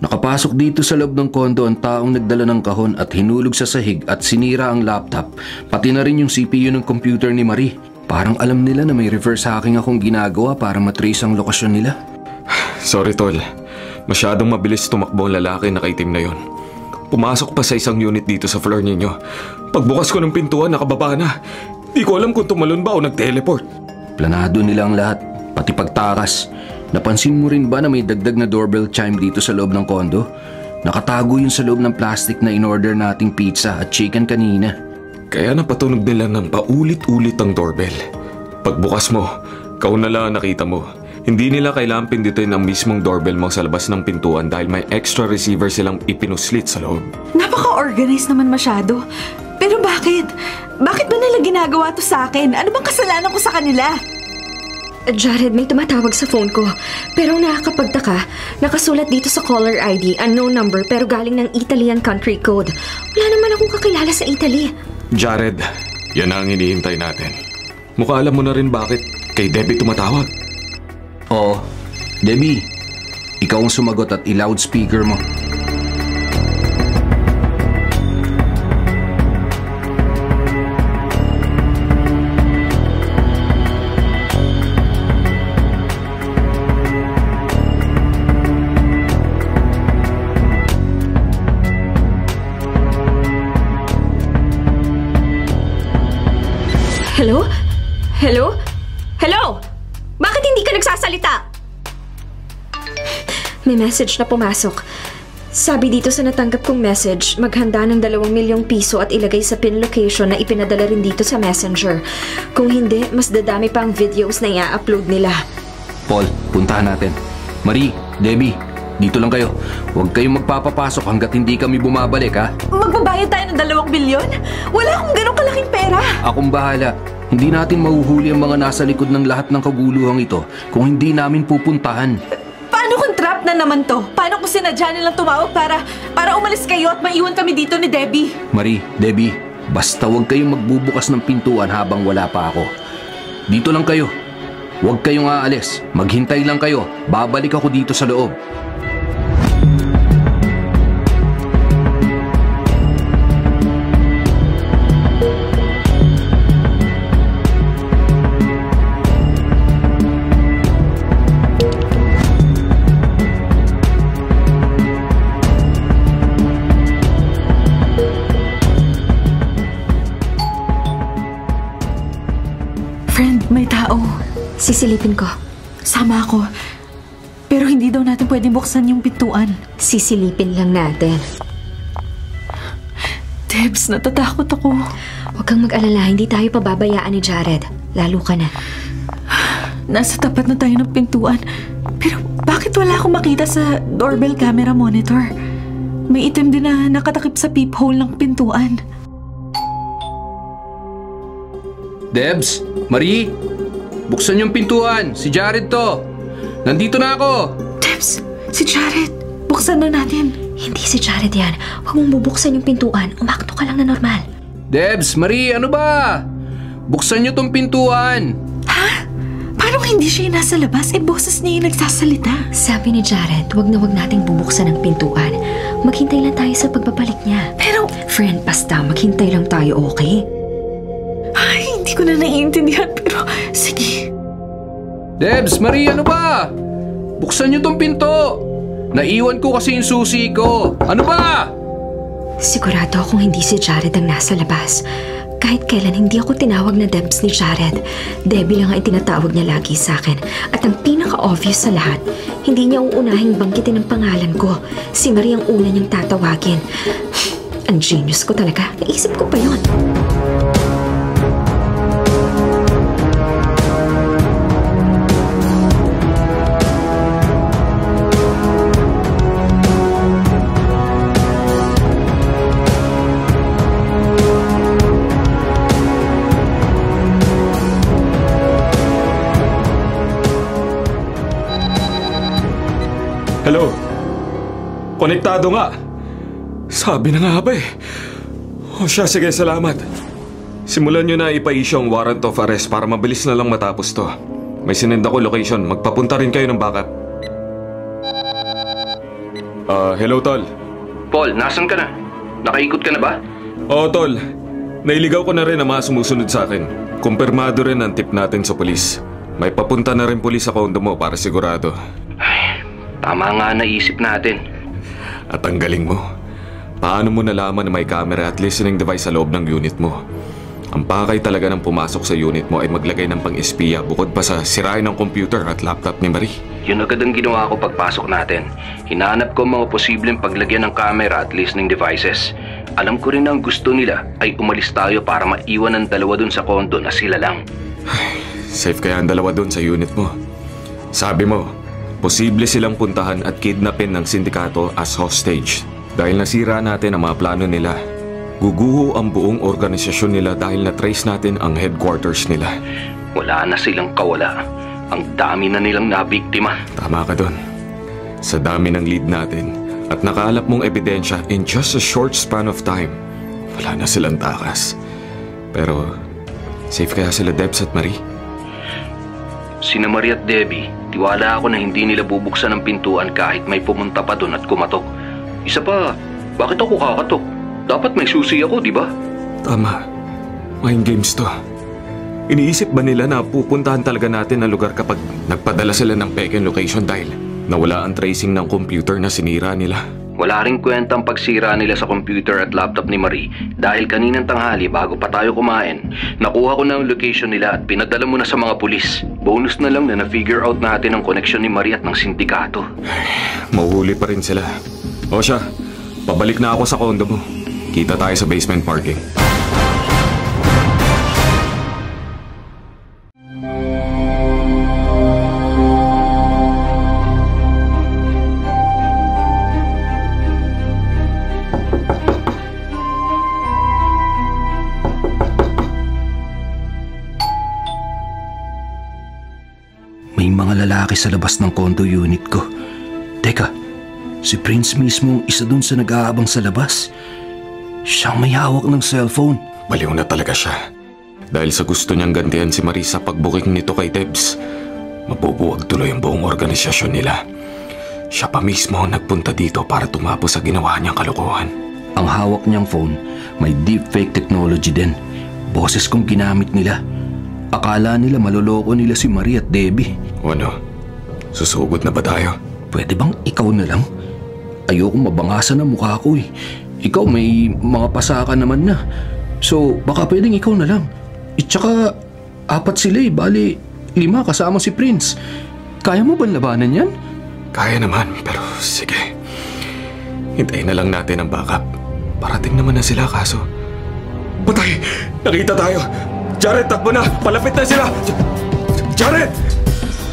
Nakapasok dito sa loob ng kondo ang taong nagdala ng kahon at hinulog sa sahig at sinira ang laptop, pati na rin yung CPU ng computer ni Marie. Parang alam nila na may reverse hacking akong ginagawa para matrace ang lokasyon nila. Sorry, Tol. Masyadong mabilis tumakbo ang lalaki na kaitim na yon. Pumasok pa sa isang unit dito sa floor ninyo. Pagbukas ko ng pintuan, nakababa na. Di ko alam kung tumalon ba o nag-teleport. Planado nila ang lahat, pati pagtakas. Napansin mo rin ba na may dagdag na doorbell chime dito sa loob ng kondo? Nakatago yun sa loob ng plastic na in-order nating pizza at chicken kanina. Kaya napatunog nila ng paulit-ulit ang doorbell. Pagbukas mo, kahon na lang nakita mo. Hindi nila kailangan pindutin ang mismong doorbell mo sa labas ng pintuan dahil may extra receiver silang ipinuslit sa loob. Napaka-organized naman masyado. Pero bakit? Bakit ba nila ginagawa to sa akin? Ano bang kasalanan ko sa kanila? Jared, may tumatawag sa phone ko. Pero nakakapagtaka, nakasulat dito sa caller ID, unknown number pero galing ng Italian country code. Wala naman akong kakilala sa Italy. Jared, yan ang hinihintay natin. Mukha alam mo na rin bakit kay Debbie tumatawag. Oo. Debbie, ikaw ang sumagot at i-loudspeaker mo. Hello? Hello? Hello? Bakit hindi ka nagsasalita? May message na pumasok. Sabi dito sa natanggap kong message, maghanda ng 2 milyong piso at ilagay sa pin location na ipinadala rin dito sa messenger. Kung hindi, mas dadami pa ang videos na i-upload nila. Paul, puntahan natin. Marie, Debbie, dito lang kayo. Huwag kayong magpapapasok hanggat hindi kami bumabalik, ha? Magbabayad tayo ng 2 bilyon? Wala akong ganong kalaking pera. Akong bahala. Hindi natin mahuhuli ang mga nasa likod ng lahat ng kaguluhang ito kung hindi namin pupuntahan. Paano kung trap na naman to? Paano kung sinadya nilang tumawag para umalis kayo at maiwan kami dito ni Debbie? Marie, Debbie, Basta huwag kayong magbubukas ng pintuan habang wala pa ako. Dito lang kayo. Huwag kayong aalis. Maghintay lang kayo. Babalik ako dito sa loob. May tao. Sisilipin ko. Sama ako. Pero hindi daw natin pwedeng buksan yung pintuan. Sisilipin lang natin. Debs, natatakot ako. Huwag kang mag-alala, hindi tayo pababayaan ni Jared. Lalo ka na. Nasa tapat na tayo ng pintuan. Pero bakit wala akong makita sa doorbell camera monitor? May item din na nakatakip sa peephole ng pintuan. Debs, Marie, buksan yung pintuan. Si Jared to. Nandito na ako. Debs, si Jared. Buksan na natin. Hindi si Jared yan. Huwag mong bubuksan yung pintuan. Umakto ka lang na normal. Debs, Marie, ano ba? Buksan niyo tong pintuan. Ha? Paano hindi siya yung nasa labas? Boses niya yung nagsasalita. Sabi ni Jared, huwag nating bubuksan ang pintuan. Maghintay lang tayo sa pagbabalik niya. Pero, friend, basta maghintay lang tayo, okay? Ay, hindi ko na naiintindihan, pero sige. Debs, Marie, ano ba? Buksan niyo tong pinto. Naiwan ko kasi yung susi ko. Ano ba? Sigurado akong hindi si Jared ang nasa labas. Kahit kailan hindi ako tinawag na Debs ni Jared. Debbie lang ang itinatawag niya lagi sa akin. At ang pinaka-obvious sa lahat, hindi niya uunahing banggitin ang pangalan ko. Si Marie ang una niyang tatawagin. Ang genius ko talaga. Naisip ko pa yun. Hello? Konektado nga. Sabi na nga ba eh. O siya, sige, salamat. Simulan nyo na ipa-issue ang warrant of arrest para mabilis na lang matapos to. May sinend ako location. Magpapunta rin kayo ng backup. Hello, Tol. Paul, nasan ka na? Nakaikot ka na ba? Oo, Tol. Nailigaw ko na rin ang mga sumusunod sa akin. Kumpirmado rin ang tip natin sa pulis. May papunta na rin pulis sa kondo mo para sigurado. Tama nga naisip natin. At ang galing mo. Paano mo nalaman na may camera at listening device sa loob ng unit mo? Ang pakay talaga ng pumasok sa unit mo ay maglagay ng pang-espiya bukod pa sa sirain ng computer at laptop ni Marie. Yun agad ang ginawa ko pagpasok natin. Hinanap ko mga posibleng paglagyan ng camera at listening devices. Alam ko rin na ang gusto nila ay umalis tayo para maiwan ang dalawa dun sa kondo na sila lang. Safe kaya ang dalawa dun sa unit mo? Sabi mo, posible silang puntahan at kidnapin ng sindikato as hostage. Dahil nasira natin ang mga plano nila, guguho ang buong organisasyon nila dahil na-trace natin ang headquarters nila. Wala na silang kawala. Ang dami na nilang nabiktima. Tama ka dun. Sa dami ng lead natin at nakaalap mong ebidensya in just a short span of time, wala na silang takas. Pero, safe kaya sila Debs at Marie? Sina Marie at Debbie, tiwala ako na hindi nila bubuksan ang pintuan kahit may pumunta pa doon at kumatok. Isa pa, bakit ako kakatok? Dapat may susi ako, di ba? Tama. Mind games to. Iniisip ba nila na pupuntahan talaga natin ang lugar kapag nagpadala sila ng peke location dahil nawala ang tracing ng computer na sinira nila? Wala ring kwentang pagsira nila sa computer at laptop ni Marie dahil kaninang tanghali bago pa tayo kumain, nakuha ko na ang location nila at pinadala mo na sa mga pulis. Bonus na lang na na-figure out natin ang connection ni Marie at ng sindikato. Mahuhuli pa rin sila. O siya, pabalik na ako sa kondo mo. Kita tayo sa basement parking. May mga lalaki sa labas ng condo unit ko. Teka, si Prince mismo isa dun sa nag-aabang sa labas. Siyang may hawak ng cellphone. baliw na talaga siya. Dahil sa gusto niyang gantihan si Marie sa pagbuking nito kay Debs, mabubuwag tuloy ang buong organisasyon nila. Siya pa mismo ang nagpunta dito para tumapos sa ginawa niyang kalokohan. Ang hawak niyang phone, may deepfake technology din. Boses kong ginamit nila. Akala nila maloloko nila si Marie at Debbie. O ano? Susugod na ba tayo? Pwede bang ikaw na lang? Ayoko mabangasan ang mukha ko eh. Ikaw may mga pasaka naman na. So baka pwedeng ikaw na lang. At saka 4 sila eh. Bali 5 kasama si Prince. Kaya mo ba labanan yan? Kaya naman, pero sige. Hintayin na lang natin ang backup. Parating naman na sila kaso. Patay! Nakita tayo! Jared, takbo na! Palapit na sila! Jared!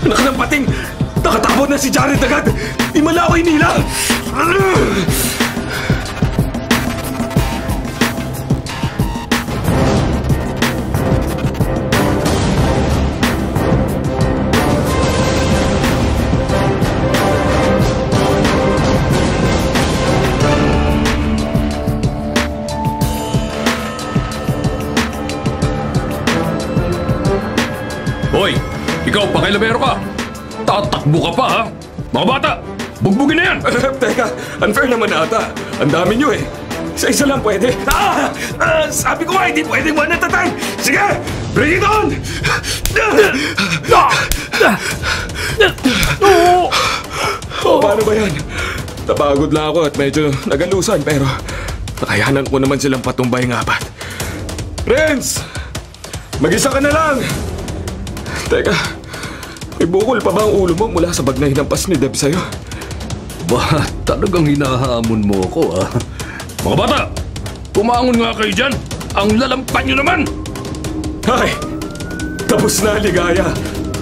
Anak ng pating! Nakatakbo na si Jared agad! Imalaway nila! Hoy! Ikaw, pakilabero ka! Tatakbo ka pa, ha? Mga bata! Bugbugin na yan! Teka, unfair naman ata. Ang dami nyo eh. Isa lang pwede. Sabi ko nga, hindi pwedeng one at a time. Sige, bring it on! Paano ba yan? Napagod lang ako at medyo nagalusan pero nakayanan ko naman silang patumbay ng 4. Prince! Mag-isa ka na lang! Teka, may bukol pa ba ang ulo mo mula sa bag na hinampas ni Deb sa'yo? Ba, talagang hinahamon mo ako ah. Mga bata! Pumangon nga kayo dyan! Ang lalampan nyo naman! Hay! Tapos na, Ligaya!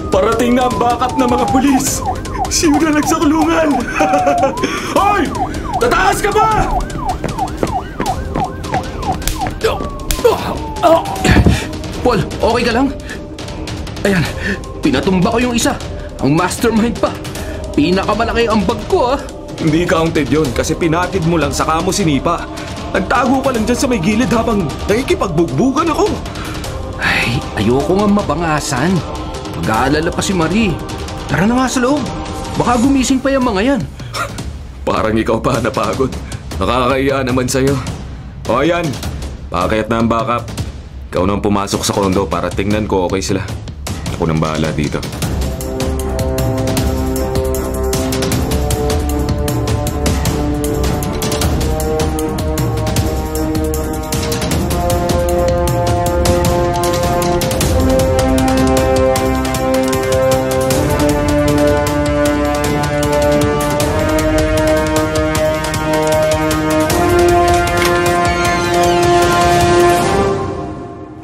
Parating na ang backup ng mga pulis! Siyo na lang sa kulungan! Hoy! Tataas ka ba? Paul, okay ka lang? Ayan, pinatumba ko yung isa. Ang mastermind pa. Pinakamalaki ang bag ko ah. Hindi counted yon kasi pinatid mo lang saka mo sinipa. Nagtago ka lang dyan sa may gilid habang nakikipagbugbuggan ako. Ay, ayoko nga mabangasan. Mag-aalala pa si Marie. Tara na nga sa loob. Baka gumising pa yung mga yan. Parang ikaw pa napagod. Nakakaiya naman sa'yo. O ayan, pakayat na ang backup. Ikaw nang pumasok sa kondo para tingnan ko okay sila. Ako nang bahala dito.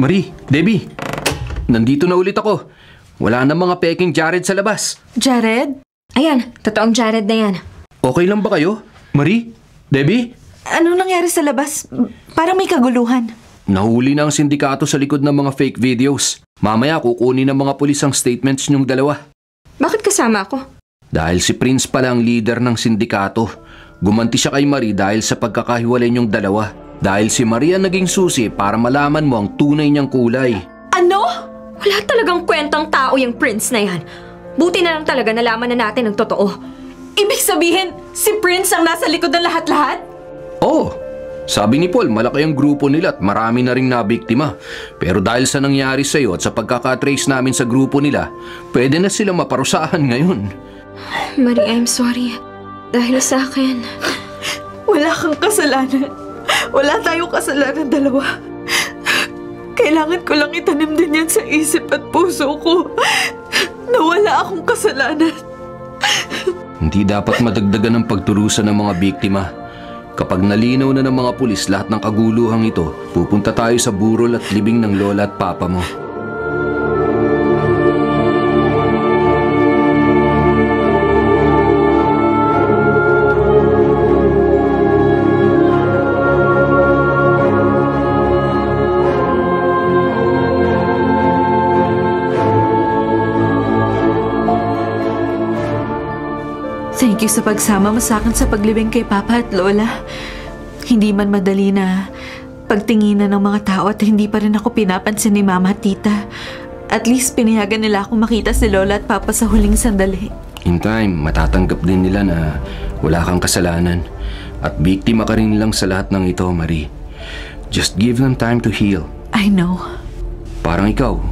Marie, Debbie, nandito na ulit ako. Wala na mga peking Jared sa labas. Jared? Ayan, totoong Jared na yan. Okay lang ba kayo? Marie? Debbie? Anong nangyari sa labas? Parang may kaguluhan. Nahuli na ang sindikato sa likod ng mga fake videos. Mamaya kukunin ng mga pulis ang statements niyong dalawa. Bakit kasama ako? Dahil si Prince pala ang leader ng sindikato. Gumanti siya kay Marie dahil sa pagkakahiwalay niyong dalawa. Dahil si Marie ang naging susi para malaman mo ang tunay niyang kulay. Ano? Wala talagang kwentang tao yung Prince na yan. Buti na lang talaga nalaman na natin ang totoo. Ibig sabihin, si Prince ang nasa likod ng lahat-lahat? Oo. Sabi ni Paul, malaki ang grupo nila at marami na ring nabiktima. Pero dahil sa nangyari sa'yo at sa pagkakatrace namin sa grupo nila, pwede na sila maparusahan ngayon. Marie, I'm sorry. Dahil sa akin. Wala kang kasalanan. Wala tayong kasalanan dalawa. Kailangan ko lang itanim din yan sa isip at puso ko na wala akong kasalanan. Hindi dapat madagdagan ng pagturusan ng mga biktima. Kapag nalinaw na ng mga pulis lahat ng kaguluhang ito, pupunta tayo sa burol at libing ng lola at papa mo. Thank you sa pagsama mo sa akin sa paglibing kay Papa at Lola. Hindi man madali na pagtinginan ng mga tao at hindi pa rin ako pinapansin ni Mama at Tita. At least pinayagan nila akong makita si Lola at Papa sa huling sandali. In time, matatanggap din nila na wala kang kasalanan. At biktima ka rin lang sa lahat ng ito, Marie. Just give them time to heal. I know. Parang ikaw,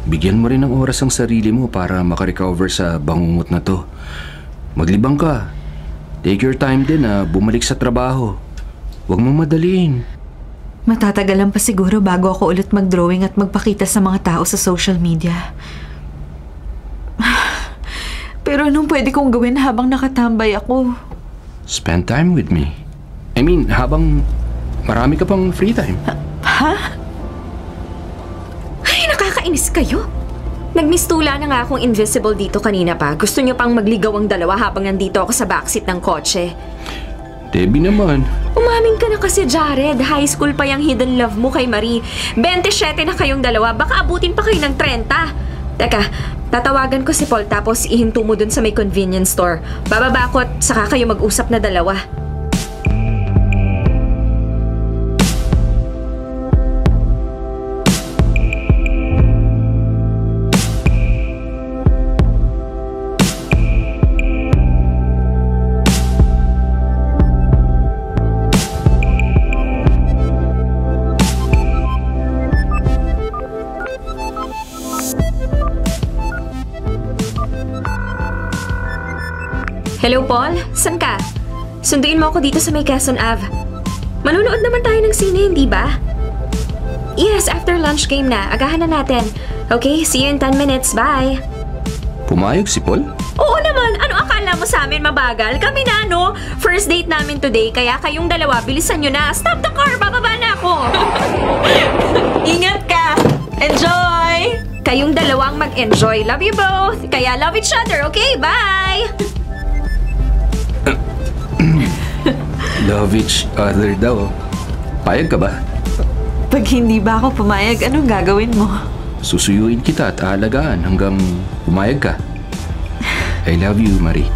bigyan mo rin ng oras ang sarili mo para makarecover sa bangungot na to. Maglibang ka. Take your time din na bumalik sa trabaho. Huwag mong madaliin. Matatagalan pa siguro bago ako ulit mag-drawing at magpakita sa mga tao sa social media. Pero anong pwede kong gawin habang nakatambay ako? Spend time with me. I mean, habang marami ka pang free time. Ha? Ay, nakakainis kayo. Nagmistula na nga akong invisible dito kanina pa. Gusto niyo pang magligaw ang dalawa habang nandito ako sa backseat ng kotse. Debbie naman. Umamin ka na kasi, Jared. High school pa yung hidden love mo kay Marie. 27 na kayong dalawa. Baka abutin pa kayo ng 30. Teka, tatawagan ko si Paul tapos ihinto mo dun sa may convenience store. Bababa ko at saka kayo mag-usap na dalawa. Hello, Paul? San ka? Sunduin mo ako dito sa may Quezon Ave. Manunood naman tayo ng sine, hindi ba? Yes, after lunch game na. Agahan na natin. Okay, see you in 10 minutes. Bye! Pumayag si Paul? Oo naman! Ano akala mo sa amin mabagal? Kami na, no? First date namin today, kaya kayong dalawa, bilisan nyo na. Stop the car! Bababa na ako! Ingat ka! Enjoy! Kayong dalawang mag-enjoy. Love you both! Kaya love each other, okay? Bye! Love each other daw. Payag ka ba? Pag hindi ba ako pumayag, anong gagawin mo? Susuyuin kita at aalagaan hanggang pumayag ka. I love you, Marie.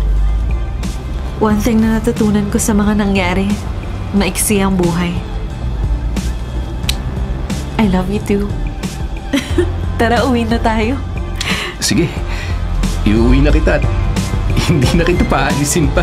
One thing na natutunan ko sa mga nangyari, maiksi ang buhay. I love you too. Tara, uwi na tayo. Sige, iuwi na kita at hindi na kita paalisin pa.